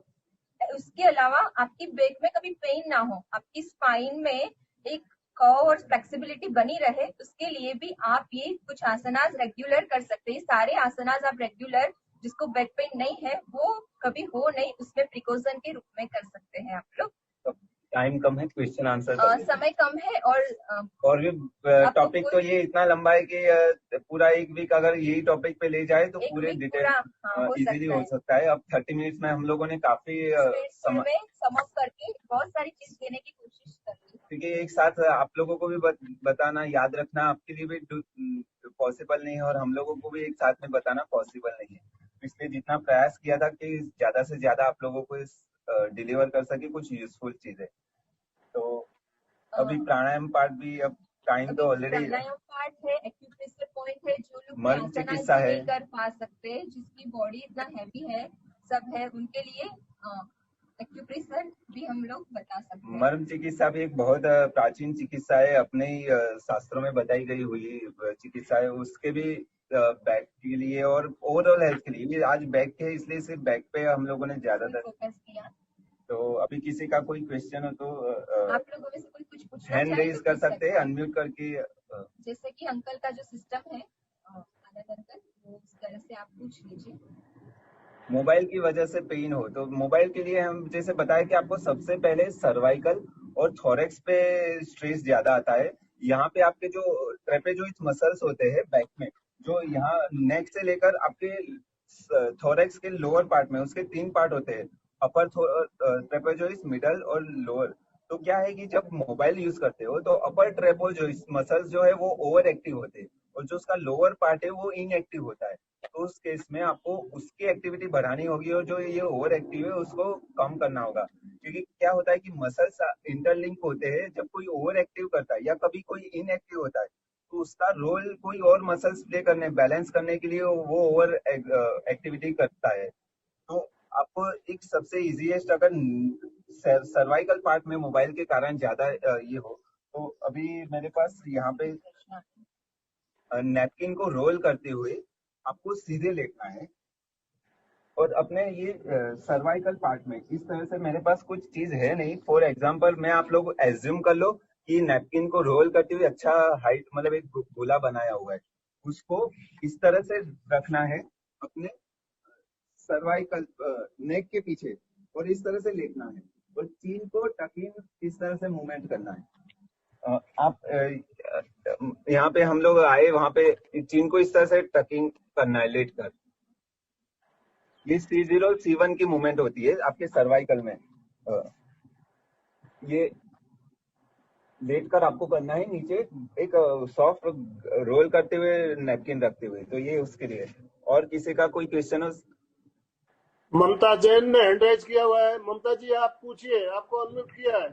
S1: उसके अलावा आपकी बैक में कभी पेन ना हो, आपकी स्पाइन में एक कर्व और फ्लेक्सिबिलिटी बनी रहे, उसके लिए भी आप ये कुछ आसनास रेगुलर कर सकते हैं। सारे आसनास आप रेगुलर, जिसको बैक पेन नहीं है वो कभी हो नहीं, उसमें प्रिकॉशन के रूप में कर सकते हैं आप लोग।
S2: टाइम कम है, क्वेश्चन आंसर कर लेते हैं।
S1: समय कम है
S2: और भी
S1: आपको
S2: टॉपिक तो
S1: कोई
S2: ये इतना लंबा है कि पूरा एक वीक अगर यही टॉपिक पे ले जाए तो
S1: एक
S2: पूरे
S1: वीक
S2: डिटेल
S1: पूरा हो
S2: इजीली
S1: सकता
S2: हो
S1: है।
S2: सकता है। अब 30 मिनट्स में हम लोगों ने काफी
S1: स्ट्रेटफुल में सम अप करके बहुत सारी चीज देने की कोशिश कर रही है।
S2: क्योंकि एक साथ आप लोगों को भी बताना, याद रखना आपके लिए भी पॉसिबल नहीं है और हम लोगों को भी एक साथ में बताना पॉसिबल नहीं है। इसलिए जितना प्रयास किया था कि ज्यादा से ज्यादा आप लोगों को इस डिलीवर कर सके कुछ यूजफुल चीजें। तो अभी प्राणायाम पार्ट भी, अब टाइम
S1: अभी
S2: तो ऑलरेडी,
S1: प्राणायाम पार्ट है, एक्यूप्रेशर पॉइंट है, जो लोग भी
S2: मर्म
S1: आसनास
S2: चिकित्सा
S1: भी
S2: है।
S1: नहीं कर पा सकते, जिसकी बॉडी इतना हैवी है, सब है, उनके लिए एक्यूप्रेशर भी हम लोग बता सकते हैं।
S2: मर्म चिकित्सा भी एक बहुत प्राचीन चिकित्सा है, अपने ही शास्त्रों में बताई गई हुई चिकित्सा है। उसके भी बैक के लिए और ओवरऑल हेल्थ के लिए, ये आज बैक है इसलिए सिर्फ बैक पे हम लोगों ने ज्यादातर।
S1: फोकस किया।
S2: तो अभी किसी का कोई क्वेश्चन हो तो
S1: आप लोगों में से कोई कुछ पूछना
S2: हैंड
S1: चाहे
S2: रेज
S1: तो
S2: कर
S1: पूछ
S2: सकते हैं,
S1: सकते हैं।
S2: अनम्यूट करके।
S1: जैसे कि अंकल का जो सिस्टम है आनंद अंकल, वो उस तरह से आप पूछ लीजिए।
S2: मोबाइल की वजह से पेन हो तो मोबाइल के लिए हम जैसे बताया कि आपको सबसे पहले सर्वाइकल और थोरेक्स पे स्ट्रेस ज्यादा आता है। यहाँ पे आपके जो ट्रेपेजोइड मसल्स होते हैं बैक में, जो यहाँ नेक से लेकर आपके थोरेक्स के लोअर पार्ट में, उसके 3 पार्ट होते हैं, अपर ट्रेपेजोइड, मिडल और लोअर। तो क्या है कि जब मोबाइल यूज करते हो तो अपर ट्रेपेजोइड मसल्स जो है वो ओवर एक्टिव होते हैं और जो उसका लोअर पार्ट है वो इनएक्टिव होता है। तो उस केस में आपको उसकी एक्टिविटी बढ़ानी होगी और जो ये ओवर एक्टिव है उसको कम करना होगा। क्योंकि क्या होता है कि मसल्स इंटरलिंक होते हैं, जब कोई ओवर एक्टिव करता है या कभी कोई इनएक्टिव होता है तो उसका रोल कोई और मसल्स प्ले करने, बैलेंस करने के लिए वो ओवर एक्टिविटी करता है। तो आपको एक सबसे इजीएस्ट, अगर सर्वाइकल पार्ट में मोबाइल के कारण ज्यादा ये हो तो अभी मेरे पास यहाँ पे नैपकिन को रोल करते हुए आपको सीधे लेटना है और अपने ये सर्वाइकल पार्ट में इस तरह से, मेरे पास कुछ चीज है नहीं, फॉर एग्जांपल मैं आप लोग एज्यूम कर लो कि नैपकिन को रोल करते हुए अच्छा हाइट, मतलब एक गोला बनाया हुआ है, उसको इस तरह से रखना है अपने सर्वाइकल नेक के पीछे और इस तरह से लेटना है और चीन को टकिन इस तरह से मूवमेंट करना है। आप यहाँ पे हम लोग आए, वहां पे चीन को इस तरह से टकिंग करना है लेट कर। ये C0 C1 की मूवमेंट होती है आपके सर्वाइकल में। ये लेट कर आपको करना है नीचे, एक सॉफ्ट रोल करते हुए नैपकिन रखते हुए। तो ये उसके लिए। और किसी का कोई क्वेश्चन हो?
S3: ममता जैन ने हैंड रेज किया हुआ है। ममता जी आप पूछिए, आपको अनम्यूट किया है,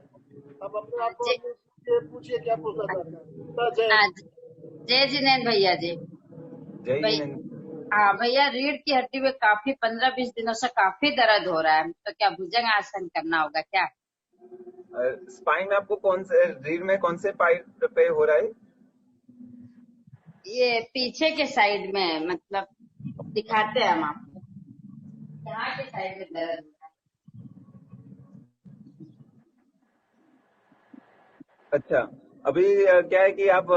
S3: आप अपने आप को अनम्यूट किए पूछिए क्या पूछना चाहते हैं। ममता जैन।
S4: जय जिनेन्द्र भैया जी।
S2: जय
S4: भैया
S2: हिंद।
S4: हाँ भैया, रीढ़ की हड्डी में काफी 15-20 दिनों से काफी दर्द हो रहा है, तो क्या भुजंग आसन करना होगा क्या?
S2: स्पाइन में आपको कौन से, रीढ़ में कौन से पार्ट पे हो रहा है?
S4: ये पीछे के साइड में, मतलब दिखाते हैं हम आपको, यहाँ के साइड में दर्द हो रहा
S2: अच्छा, अभी क्या है कि आप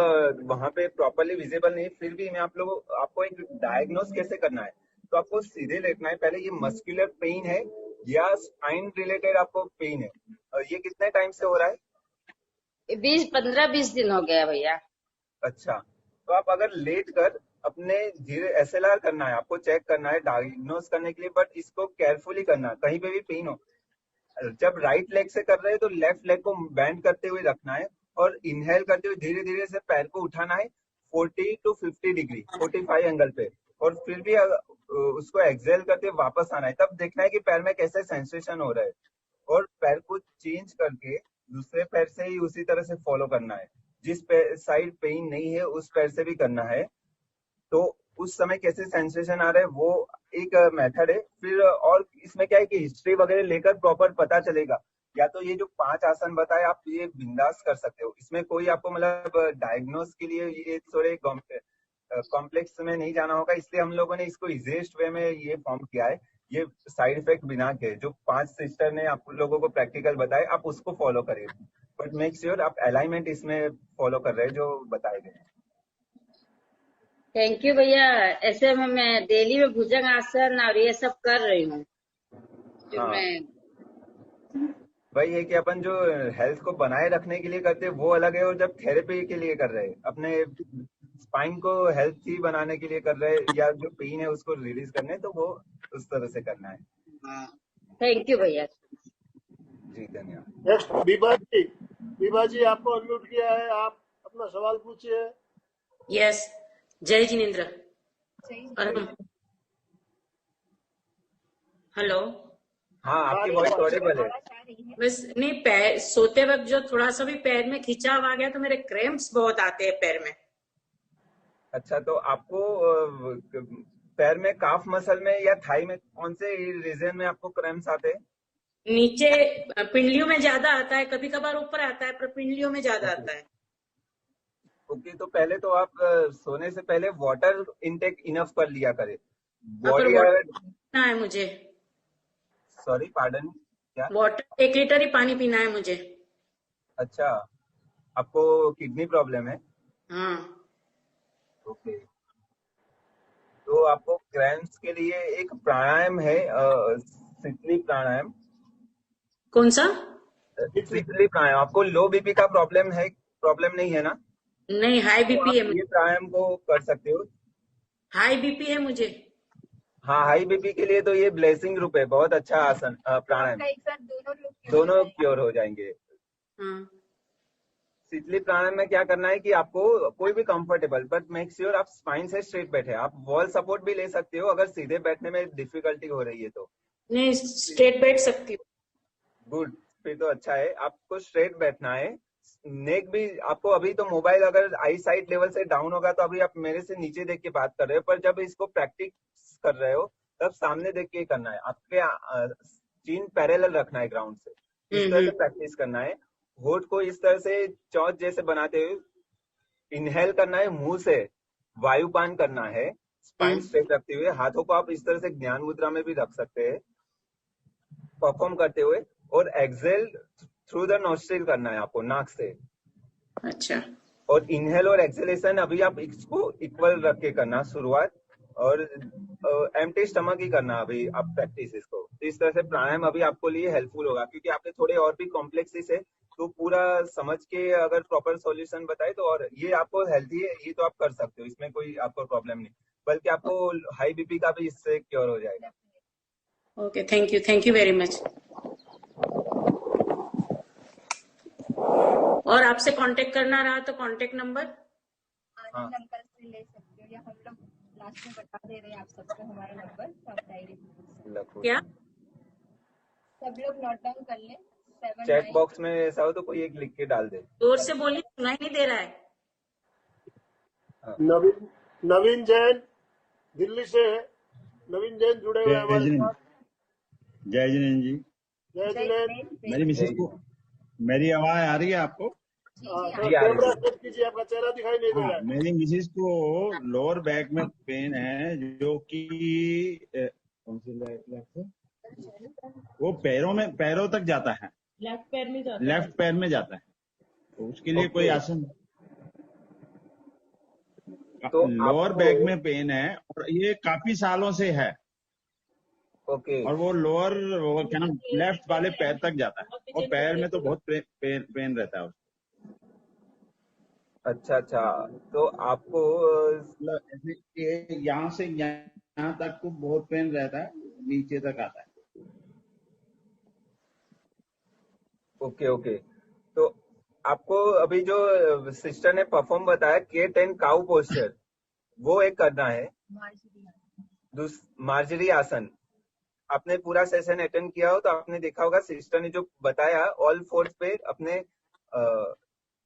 S2: वहां पे प्रॉपरली विजिबल नहीं, फिर भी मैं आप लोगों आपको एक डायग्नोस कैसे करना है तो आपको सीधे लेटना है। पहले ये मस्कुलर पेन है या स्पाइन रिलेटेड आपको पेन है? और ये कितने टाइम से हो रहा है?
S4: 15-20 दिन हो गया भैया।
S2: अच्छा, तो आप अगर लेट कर अपने धीरे एसएलआर करना है, आपको चेक करना है डायग्नोस करने के लिए, बट इसको केयरफुली करना है। कहीं पे भी पेन हो, जब राइट लेग से कर रहे हैं तो लेफ्ट लेग को बेंड करते हुए रखना है और इनहेल करते हुए धीरे धीरे से पैर को उठाना है 40 to 50 डिग्री 45 एंगल पे, और फिर भी उसको एक्सेल करते हुए वापस आना है। तब देखना है कि पैर में कैसे सेंसेशन हो रहा है, और पैर को चेंज करके दूसरे पैर से ही उसी तरह से फॉलो करना है। जिस साइड पेन नहीं है उस पैर से भी करना है। तो उस समय कैसे सेंसेशन आ रहा है वो एक मेथड है। फिर और इसमें क्या है कि हिस्ट्री वगैरह लेकर प्रॉपर पता चलेगा। या तो ये जो 5 आसन बताए आप ये बिंदास कर सकते हो, इसमें कोई आपको मतलब डायग्नोस के लिए ये थोड़े कॉम्प्लेक्स में नहीं जाना होगा, इसलिए हम लोगों ने इसको इजीएस्ट वे में ये फॉर्म किया है। ये साइड इफेक्ट बिना के जो 5 सिस्टर ने आप लोगों को प्रैक्टिकल बताए आप उसको फॉलो करिए, बट मेक श्योर आप अलाइनमेंट इसमें फॉलो कर रहे हैं जो बताए गए।
S4: थैंक यू भैया। ऐसे में मैं डेली में भुजंग आसन और ये सब कर रही हूँ जो
S2: हाँ,
S4: मैं।
S2: वही है कि अपन जो हेल्थ को बनाए रखने के लिए करते हैं वो अलग है, और जब थेरेपी के लिए कर रहे हैं अपने स्पाइन को हेल्थी बनाने के लिए कर रहे हैं या जो पेन है उसको रिलीज करने, तो वो उस तरह से करना है।
S4: थैंक यू भैया।
S2: जी धन्यवाद।
S3: नेक्स्ट विभा जी आपको अनम्यूट किया है, आप अपना सवाल पूछिए।
S5: यस, जय जिनेन्द्र। हेलो।
S2: हाँ, आपकी वॉइस ऑडिबल है।
S5: बस नहीं, पैर सोते वक्त जो थोड़ा सा भी पैर में खिंचाव आ गया तो मेरे क्रैम्प्स बहुत आते हैं पैर में।
S2: अच्छा, तो आपको पैर में काफ मसल में या थाई में कौन से रीजन में आपको क्रैम्प्स आते हैं?
S5: नीचे पिंडलियों में ज्यादा आता है, कभी कभार ऊपर आता है, पर पिंडलियों में ज्यादा आता है।
S2: ओके, तो पहले तो आप सोने से पहले वाटर इनटेक इनफ कर लिया करें।
S5: पर
S2: बॉडी
S5: वाटर पीना है मुझे।
S2: सॉरी पार्डन, क्या?
S5: वाटर 1 लीटर ही पानी पीना है मुझे।
S2: अच्छा, आपको किडनी प्रॉब्लम है?
S5: हाँ।
S2: ओके, तो आपको क्रैम्प्स के लिए एक प्राणायाम है, शीतली प्राणायाम।
S5: कौन सा?
S2: शीतली प्राणायाम। आपको लो बीपी का प्रॉब्लम नहीं है ना?
S5: नहीं, हाई
S2: तो
S5: बीपी है।
S2: आप ये प्राणायाम को कर सकते हो।
S5: हाई बीपी है मुझे।
S2: हाँ, हाई बीपी के लिए तो ये ब्लेसिंग ग्रुप है, बहुत अच्छा आसन प्राणायाम,
S1: एक साथ
S2: दोनों क्योर हो जाएंगे।
S5: हाँ।
S2: शीतली प्राणायाम में क्या करना है कि आपको कोई भी कंफर्टेबल, बट मेक श्योर आप स्पाइन से स्ट्रेट बैठे। आप वॉल सपोर्ट भी ले सकते हो अगर सीधे बैठने में डिफिकल्टी हो रही है तो।
S5: नहीं, स्ट्रेट बैठ सकती हूँ।
S2: गुड, फिर तो अच्छा है। आपको स्ट्रेट बैठना है। नेक भी आपको, अभी तो मोबाइल अगर आई साइट लेवल से डाउन होगा तो अभी आप मेरे से नीचे देख के बात कर रहे हो, पर जब इसको प्रैक्टिस कर रहे हो तब सामने देख के करना है। आपके चीन पैरेलल रखना है ग्राउंड से, इस तरह से प्रैक्टिस करना है। होठ को इस तरह से चौथ जैसे बनाते हुए इनहेल करना है, मुंह से वायुपान करना है, स्पाइन स्ट्रेट रखते हुए। हाथों को आप इस तरह से ज्ञान मुद्रा में भी रख सकते हैं परफॉर्म करते हुए, और एक्सेल थ्रू द नोस्ट्रिल करना है आपको, नाक से।
S5: अच्छा।
S2: और इनहेल और एक्सेलेशन अभी आप इसको इक्वल रख के करना शुरुआत, और एम्प्टी स्टमक ही करना अभी आप प्रैक्टिस इसको। तो इस तरह से प्राणायाम अभी आपको लिए हेल्पफुल होगा, क्योंकि आपने थोड़े और भी कॉम्प्लेक्सिस है तो पूरा समझ के अगर प्रॉपर सॉल्यूशन बताए तो, और ये आपको हेल्थी है ये तो आप कर सकते हो, इसमें कोई आपको प्रॉब्लम नहीं, बल्कि आपको हाई बीपी का भी इससे क्योर हो जाएगा।
S5: Okay, thank you very much. और आपसे कांटेक्ट करना रहा तो कांटेक्ट नंबर
S1: नंबर से ले सकते हो, या हम लोग लास्ट में बता दे रहे हैं आप सबको हमारा नंबर, तो आप डायरेक्ट
S5: क्या
S1: सब लोग नोट डाउन कर ले।
S2: चैट बॉक्स में ऐसा हो तो कोई एक लिख के डाल दे।
S5: जोर से बोलिए, सुनाई नहीं दे रहा है।
S3: नवीन जैन दिल्ली से है। नवीन जैन जुड़े हुए हैं हमारे साथ।
S6: जय जिनेन्द्र जी।
S3: जय जिनेन्द्र।
S6: मेरी मिसेज को मेरी आवाज आ रही है आपको?
S3: कैमरा सेट कीजिए, आपका चेहरा दिखाई नहीं दे रहा है।
S6: मेरी मिसेज को लोअर बैक में पेन है, जो कि कौन सी लेफ्ट, वो पैरों तक जाता है, लेफ्ट पैर में जाता है, तो उसके लिए कोई आसन?
S2: तो
S6: लोअर
S2: आपको
S6: बैक में पेन है और ये काफी सालों से है,
S2: ओके
S6: और वो लोअर वो क्या नाम लेफ्ट वाले पैर तक जाता है, और पैर में तो बहुत पेन रहता है उसको।
S2: अच्छा, तो आपको
S6: मतलब ऐसे ये यहाँ से यहाँ तक तो बहुत पेन रहता है, नीचे तक आता है।
S2: ओके तो आपको अभी जो सिस्टर ने परफॉर्म बताया केट एंड काउ पोस्चर, वो एक करना है। मार्जरी आसन, आपने पूरा सेशन अटेंड किया हो तो आपने देखा होगा सिस्टर ने जो बताया, ऑल फोर्स पे अपने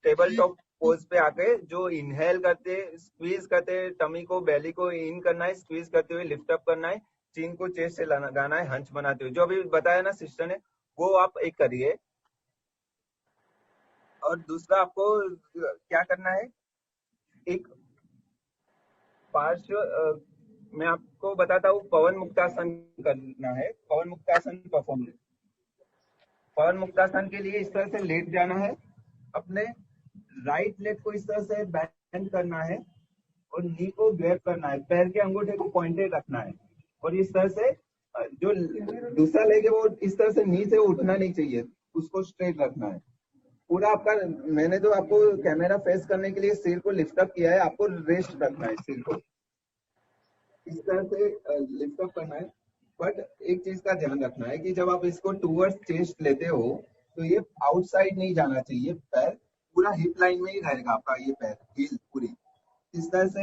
S2: टेबल टॉप पोज पे आके जो इनहेल करते स्क्वीज करते, टमी को बेली को इन करना है, स्क्वीज करते हुए लिफ्ट अप करना है, चिन को चेस्ट से लगाना है, हंच बनाते हुए, जो अभी बताया ना सिस्टर ने, वो आप एक करिए। और दूसरा आपको क्या करना है, एक पार्श्व मैं आपको बताता हूँ, पवन मुक्तासन करना है। पवन मुक्तासन परफॉर्म, पवन मुक्तासन के लिए इस तरह से लेट जाना है, अपने राइट लेग को इस तरह से बैंड करना है और नी को ग्रैब करना है, पैर के अंगूठे को पॉइंटेड रखना है, और इस तरह से जो दूसरा लेग है वो इस तरह से नी से उठना नहीं चाहिए, उसको स्ट्रेट रखना है पूरा आपका। मैंने तो आपको कैमरा फेस करने के लिए सिर को लिफ्ट अप किया है, आपको रेस्ट रखना है सिर को, इस तरह से लिफ्ट अप करना है। बट एक चीज का ध्यान रखना है कि जब आप इसको टूवर्ड्स चेस्ट लेते हो तो ये आउटसाइड नहीं जाना चाहिए, पैर पूरा हिप लाइन में ही रहेगा आपका, ये पैर हील पूरी इस तरह से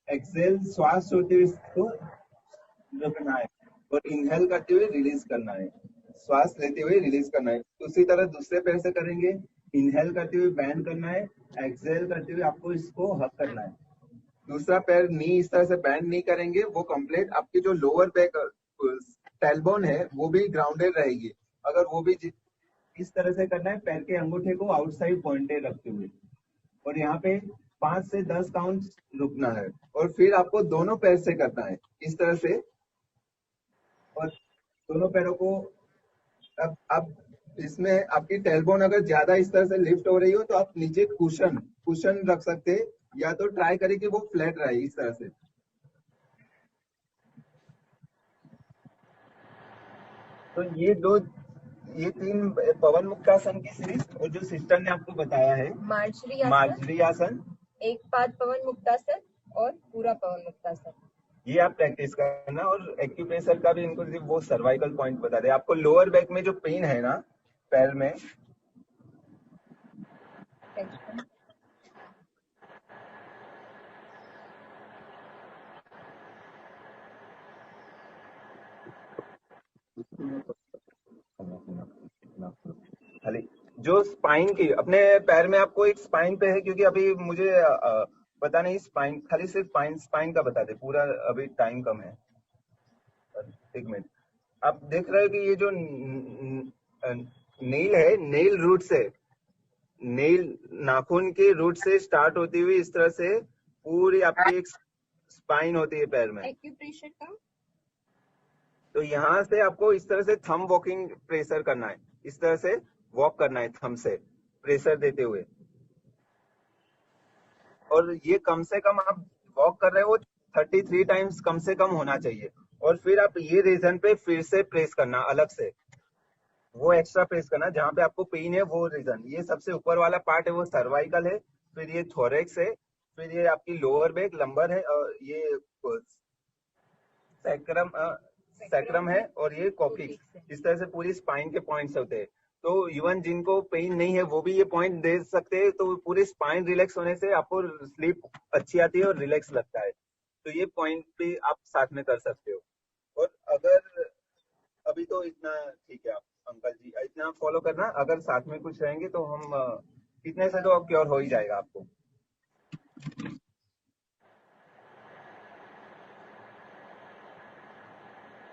S2: एक्सेल श्वास छोड़ते हुए इसको रखना है और इनहेल करते हुए रिलीज करना है, श्वास लेते हुए रिलीज करना है। उसी तरह दूसरे पैर से करेंगे, इनहेल करते हुए बैंड करना है, एक्सेल करते हुए आपको इसको हक करना है। दूसरा पैर नी इस तरह से बैंड नहीं करेंगे, वो कंप्लीट आपकी जो लोअर बैक टेलबोन है वो भी ग्राउंडेड रहेगी, अगर वो भी इस तरह से करना है, पैर के अंगूठे को आउटसाइड पॉइंटेड रखते हुए, और यहाँ पे 5 से 10 काउंट रुकना है, और फिर आपको दोनों पैर से करना है इस तरह से, और दोनों पैरों को अब इसमें आपकी टेलबोन अगर ज्यादा इस तरह से लिफ्ट हो रही हो तो आप नीचे कुशन रख सकते हैं, या तो ट्राई करें कि वो फ्लैट रहे इस तरह से। तो ये तीन पवन मुक्तासन की सीरीज, और जो सिस्टर ने आपको बताया है मार्जरी आसन,
S1: एक पाद पवन मुक्तासन और पूरा पवन मुक्तासन,
S2: ये आप प्रैक्टिस करना। और एक्यूप्रेशर का भी इनको वो सर्वाइकल पॉइंट बता दे, आपको लोअर बैक में जो पेन है ना पैर में, खाली जो स्पाइन की अपने पैर में आपको एक स्पाइन पे है, क्योंकि अभी मुझे पता नहीं स्पाइन, खाली सिर्फ स्पाइन का बता दे, पूरा अभी टाइम कम है। एक मिनट, आप देख रहे हो कि ये जो नेल है, नेल रूट से, नेल नाखून के रूट से स्टार्ट होती हुई इस तरह से पूरी आपकी एक स्पाइन होती है पैर में।
S1: एक्यूप्रेशर का
S2: तो यहाँ से आपको इस तरह से थंब वॉकिंग प्रेशर करना है, इस तरह से वॉक करना है थंब से प्रेशर देते हुए, और ये कम से कम आप वॉक कर रहे हो 33 टाइम्स कम से कम होना चाहिए। और फिर आप ये रीजन पे फिर से प्रेस करना, अलग से वो एक्स्ट्रा प्रेस करना जहाँ पे आपको पेन है, वो रीजन। ये सबसे ऊपर वाला पार्ट है वो सर्वाइकल है, फिर ये थोरेक्स है, फिर ये आपकी लोअर बैक लंबर है, और ये सैक्रम है, और ये कॉक्लिक्स। इस तरह से पूरी स्पाइन के पॉइंट्स होते हैं। तो इवन जिनको पेन नहीं है वो भी ये पॉइंट दे सकते हैं, तो पूरी स्पाइन रिलैक्स होने से आपको स्लीप अच्छी आती है और रिलैक्स लगता है। तो ये पॉइंट भी आप साथ में कर सकते हो। और अगर अभी तो इतना ठीक है, आप अंकल जी इतना फॉलो करना, अगर साथ में कुछ रहेंगे तो हम इतने से तो क्योर हो ही जाएगा आपको।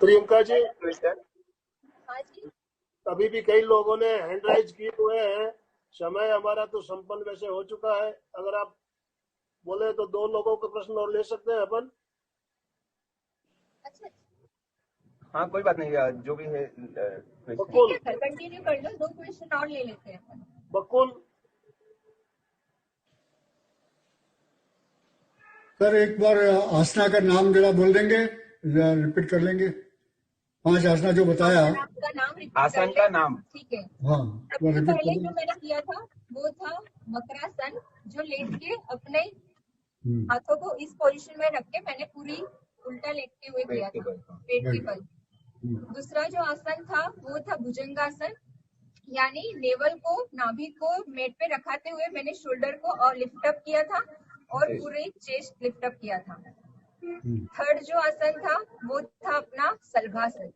S3: प्रियंका जी,
S1: हाँ जी,
S3: अभी भी कई लोगों ने हैंड राइज किए हुए हैं, समय हमारा तो संपन्न वैसे हो चुका है, अगर आप बोले तो 2 लोगों के प्रश्न और ले सकते हैं अपन।
S1: अच्छा
S2: हाँ कोई बात नहीं, जो भी है
S3: बकुल,
S1: ठीक है, कंटिन्यू कर लो, 2 क्वेश्चन और ले लेते हैं।
S3: बकुल
S7: सर एक बार आसना का नाम जरा बोल देंगे, रिपीट कर लेंगे 5 आसना जो बताया।
S1: आपका नाम रिपीट
S2: आसन
S1: कर
S2: का
S1: लें।
S2: नाम।
S1: ठीक है,
S7: हाँ वो
S1: सबसे
S7: रिपीट
S1: पहले
S7: कर
S1: जो
S7: देंगे।
S1: मैंने किया था वो था मकरासन, जो लेट के अपने
S7: हम्म,
S1: हाथों को इस पोजीशन में रख के मैंने पूरी उल्टा लेटते हुए किया था, पेट के
S7: राइट।
S1: बल।
S7: हम्म,
S1: दूसरा जो आसन था वो था भुजंगासन, यानी नेवल को, नाभि को मेट पे रखाते हुए मैंने शोल्डर को और लिफ्ट अप किया था और पूरे चेस्ट लिफ्ट अप किया था।
S7: हम्म,
S1: थर्ड जो आसन था वो था अपना सलभासन।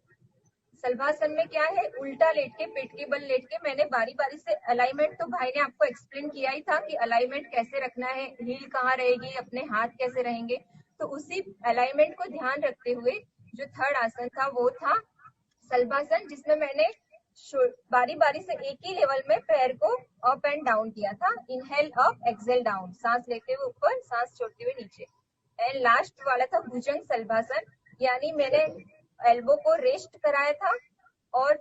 S1: सलभासन में क्या है, उल्टा लेट के, पेट के बल लेट के मैंने बारी बारी से अलाइनमेंट, तो भाई ने आपको एक्सप्लेन किया ही था कि अलाइनमेंट कैसे रखना है, हील कहाँ रहेगी, अपने हाथ कैसे रहेंगे। तो उसी अलाइनमेंट को ध्यान रखते हुए जो थर्ड आसन था वो था सलभासन, जिसमें मैंने बारी बारी से एक ही लेवल में पैर को अप एंड डाउन किया था। इनहेल अप, एक्सेल डाउन, सांस लेते हुए ऊपर, सांस छोड़ते हुए नीचे। एंड लास्ट वाला था भुजंग सलभासन, यानी मैंने एल्बो को रेस्ट कराया था और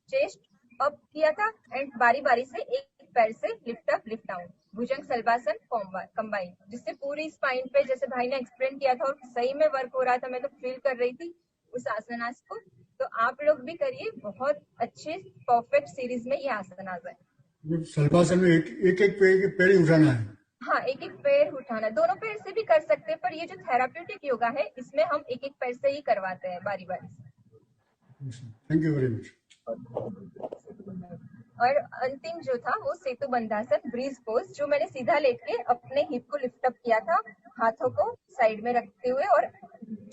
S1: चेस्ट अप किया था एंड बारी बारी से एक पैर से लिफ्ट अप लिफ्ट डाउन, भुजंग सलभासन कंबाइन, जिससे पूरी स्पाइन पे, जैसे भाई ने एक्सप्लेन किया था और सही में वर्क हो रहा था, मैं तो फील कर रही थी उस आसनास को। तो आप लोग भी करिए, बहुत अच्छे परफेक्ट सीरीज में ये आसन आ जाए।
S7: सलभासन में एक एक पैर ही उठाना है।
S1: हाँ, एक एक पैर उठाना, दोनों पैर से भी कर सकते हैं, पर ये जो थेराप्यूटिक योगा है इसमें हम एक एक पैर से ही करवाते हैं बारी बारी से।
S7: Thank you very much.
S1: और अंतिम जो था वो सेतु बंधासन ब्रीज पोज, जो मैंने सीधा लेट के अपने हिप को लिफ्ट अप किया था, हाथों को साइड में रखते हुए और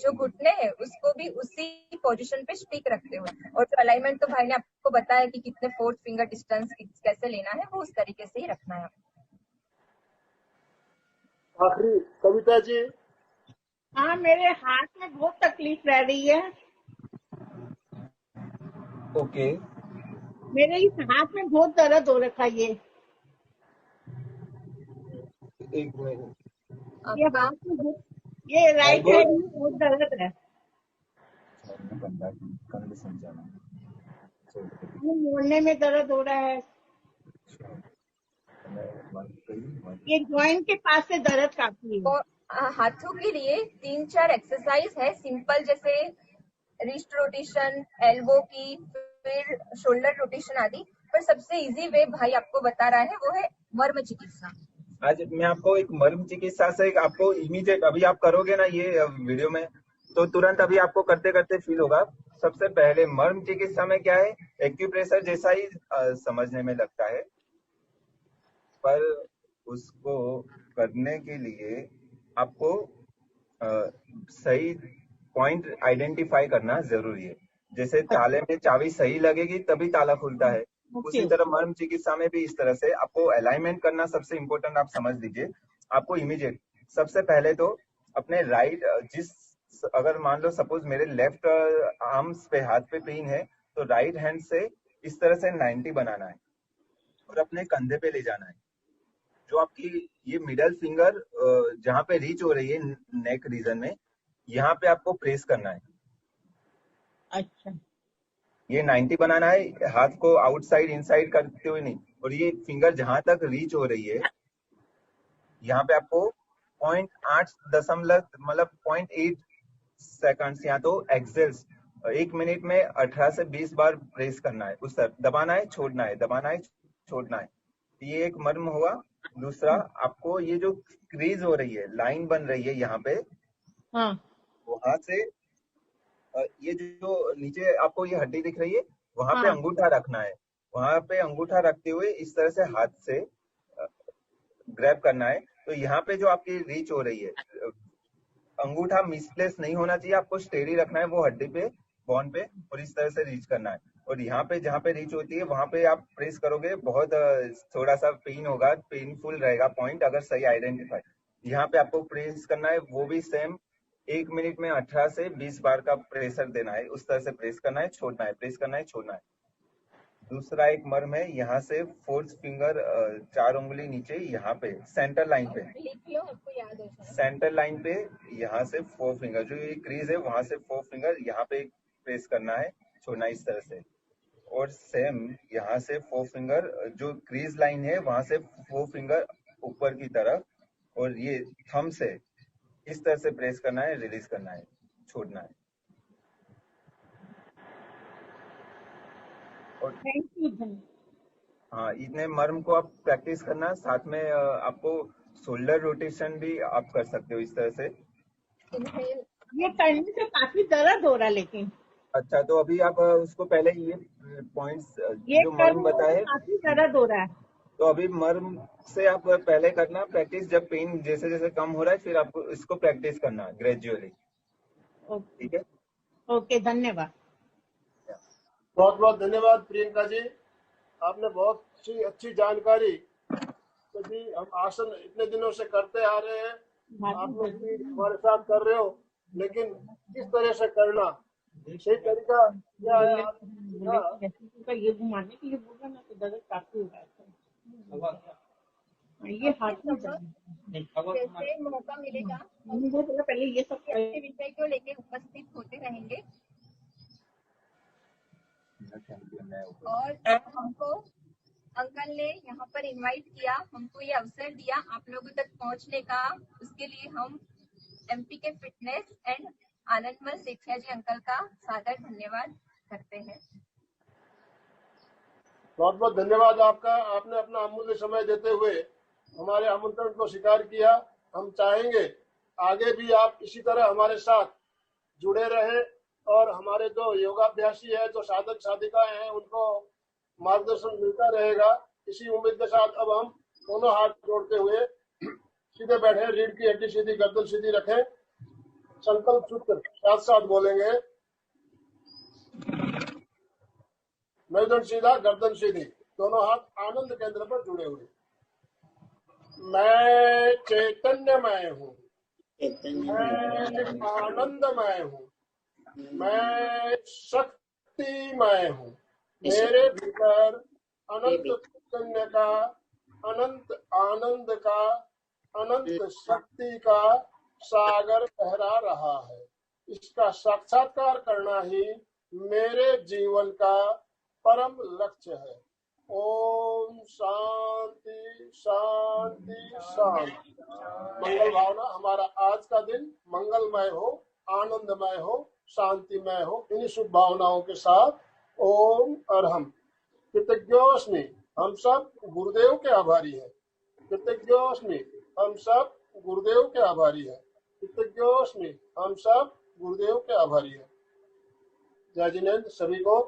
S1: जो घुटने हैं उसको भी उसी पोजीशन पे स्टिक रखते हुए, और जो अलाइनमेंट तो भाई ने आपको बताया कि कितने 4th फिंगर डिस्टेंस कैसे लेना है, वो उस तरीके से ही रखना है।
S3: आखिरी कविता जी।
S8: हाँ, मेरे हाथ में बहुत तकलीफ रह रही है।
S2: ओके।
S8: मेरे इस हाथ में बहुत दर्द हो रखा है।
S2: एक मिनट।
S8: ये हाथ में ये राइट साइड में बहुत दर्द है। मोड़ने में दर्द हो रहा है। ये जॉइंट के पास से दर्द काफी है।
S1: और हाथों के लिए 3-4 एक्सरसाइज है सिंपल, जैसे रिस्ट रोटेशन, एल्बो की, फिर शोल्डर रोटेशन आदि, पर सबसे इजी वे भाई आपको बता रहा है वो है मर्म चिकित्सा।
S2: आज मैं आपको एक मर्म चिकित्सा से आपको इमीडिएट, अभी आप करोगे ना ये वीडियो में, तो तुरंत अभी आपको करते करते फील होगा। सबसे पहले मर्म चिकित्सा में क्या है, एक्यूप्रेशर जैसा ही समझने में लगता है, पर उसको करने के लिए आपको सही पॉइंट आइडेंटिफाई करना जरूरी है। जैसे ताले में चाबी सही लगेगी तभी ताला खुलता है, उसी तरह मर्म चिकित्सा में भी इस तरह से आपको अलाइनमेंट करना सबसे इम्पोर्टेंट। आप समझ लीजिए, आपको इमीडिएट सबसे पहले तो अपने राइट, अगर मान लो सपोज मेरे लेफ्ट आर्म्स पे, हाथ पे पेन है, तो राइट हैंड से इस तरह से 90 बनाना है और अपने कंधे पे ले जाना है। जो आपकी ये मिडल फिंगर जहाँ पे रीच हो रही है नेक रीजन में, यहाँ पे आपको प्रेस करना है।
S8: अच्छा,
S2: ये 90 बनाना है, हाथ को आउटसाइड इनसाइड करते हुए नहीं, और ये फिंगर जहां तक रीच हो रही है यहाँ पे आपको 0.8 दशमलव मतलब 0.8 सेकंड्स या तो एक्सेल्स 1 मिनट में 18 से 20 बार प्रेस करना है, उस तरफ दबाना है, छोड़ना है, दबाना है, छोड़ना है। ये एक मर्म हुआ। दूसरा, आपको ये जो क्रीज हो रही है, लाइन बन रही है यहाँ पे,
S8: हाँ,
S2: वहां से ये जो नीचे आपको ये हड्डी दिख रही है, वहां पे
S8: हाँ,
S2: अंगूठा रखना है। वहां पे अंगूठा रखते हुए इस तरह से हाथ से ग्रैब करना है। तो यहाँ पे जो आपकी रीच हो रही है, अंगूठा मिसप्लेस नहीं होना चाहिए, आपको स्टेडी रखना है वो हड्डी पे, बोन पे, और इस तरह से रीच करना है। और यहाँ पे जहाँ पे रीच होती है वहां पे आप प्रेस करोगे, बहुत थोड़ा सा पेन होगा, पेनफुल रहेगा पॉइंट, अगर सही आइडेंटिफाई। यहाँ पे आपको प्रेस करना है, वो भी सेम 1 मिनट में 18 से 20 बार का प्रेशर देना है, उस तरह से प्रेस करना है, छोड़ना है, प्रेस करना है, छोड़ना है। दूसरा एक मर्म है, यहाँ से 4th फिंगर 4 उंगली नीचे, यहाँ पे सेंटर लाइन पे,
S1: आपको याद हो जाए।
S2: सेंटर लाइन पे यहाँ से 4 फिंगर, जो ये क्रीज है वहां से 4 फिंगर यहाँ पे प्रेस करना है, छोड़ना है, इस तरह से। और सेम यहाँ से 4 फिंगर, जो क्रीज लाइन है वहां से 4 फिंगर ऊपर की तरफ, और ये थंब से इस तरह से प्रेस करना है, रिलीज करना है, छोड़ना है। और
S8: थैंक यू।
S2: हाँ, इतने मर्म को आप प्रैक्टिस करना, साथ में आपको शोल्डर रोटेशन भी आप कर सकते हो इस तरह से।
S1: इनहेल
S8: ये करने से काफी दर्द हो रहा है, लेकिन
S2: अच्छा, तो अभी आप उसको पहले ये पॉइंट्स
S8: ये
S2: जो मर्म
S8: करने से
S2: बताए,
S8: काफी दर्द हो रहा है।
S2: तो अभी मर्म से आप पहले करना प्रैक्टिस, जब पेन जैसे जैसे कम हो रहा है फिर आपको इसको प्रैक्टिस करना ग्रेजुअली,
S8: ओके
S2: ठीक है?
S8: ओके, धन्यवाद।
S3: बहुत बहुत धन्यवाद प्रियंका जी, आपने बहुत अच्छी जानकारी तो दी। हम आसन इतने दिनों से करते आ रहे हैं, आप लोग भी हमारे साथ कर रहे हो, लेकिन किस तरह से करना, सही तरीका क्या है आप सीखा।
S8: ये घुमाने के लिए बोला ना, तो दर्द काफी हो रहा है। ये हाथ में
S1: जैसे मौका मिलेगा
S8: मुझे पहले ये सब
S1: ऐसे विषय को लेके उपस्थित होते रहेंगे। और हमको अंकल ने यहाँ पर इनवाइट किया, हमको ये अवसर दिया आप लोगों तक पहुँचने का, उसके लिए हम एमपी के fitness and Anandmal Sethia ji uncle का सादर धन्यवाद करते हैं।
S3: बहुत बहुत धन्यवाद आपका, आपने अपना अमूल्य समय देते हुए हमारे आमंत्रण को स्वीकार किया। हम चाहेंगे आगे भी आप इसी तरह हमारे साथ जुड़े रहें, और हमारे जो योगाभ्यासी है, जो साधक साधिकाएं हैं, उनको मार्गदर्शन मिलता रहेगा। इसी उम्मीद के साथ अब हम दोनों हाथ जोड़ते हुए सीधे बैठे, रीढ़ की हड्डी सीधी, गर्दन सीधी रखें, संकल्प सूत्र साथ साथ बोलेंगे। मेरुदंड सीधा, गर्दन सीधी, दोनों हाथ आनंद केंद्र पर जुड़े हुए। मैं चैतन्यमय हूँ, मैं आनंदमय हूँ, मैं शक्तिमय हूँ। मेरे भीतर अनंत चैतन्य का, अनंत आनंद का, अनंत शक्ति का सागर लहरा रहा है। इसका साक्षात्कार करना ही मेरे जीवन का परम लक्ष्य है। ओम शांति शांति शांति। मंगल भावना, हमारा आज का दिन मंगलमय हो, आनंदमय हो, शांतिमय हो। इन्हीं शुभ भावनाओं के साथ ओम अरहम। कृतज्ञोस्मि, हम सब गुरुदेव के आभारी हैं। कृतज्ञोस्मि, हम सब गुरुदेव के आभारी हैं। कृतज्ञोस्मि, हम सब गुरुदेव के आभारी हैं। जय जिनेंद्र सभी को।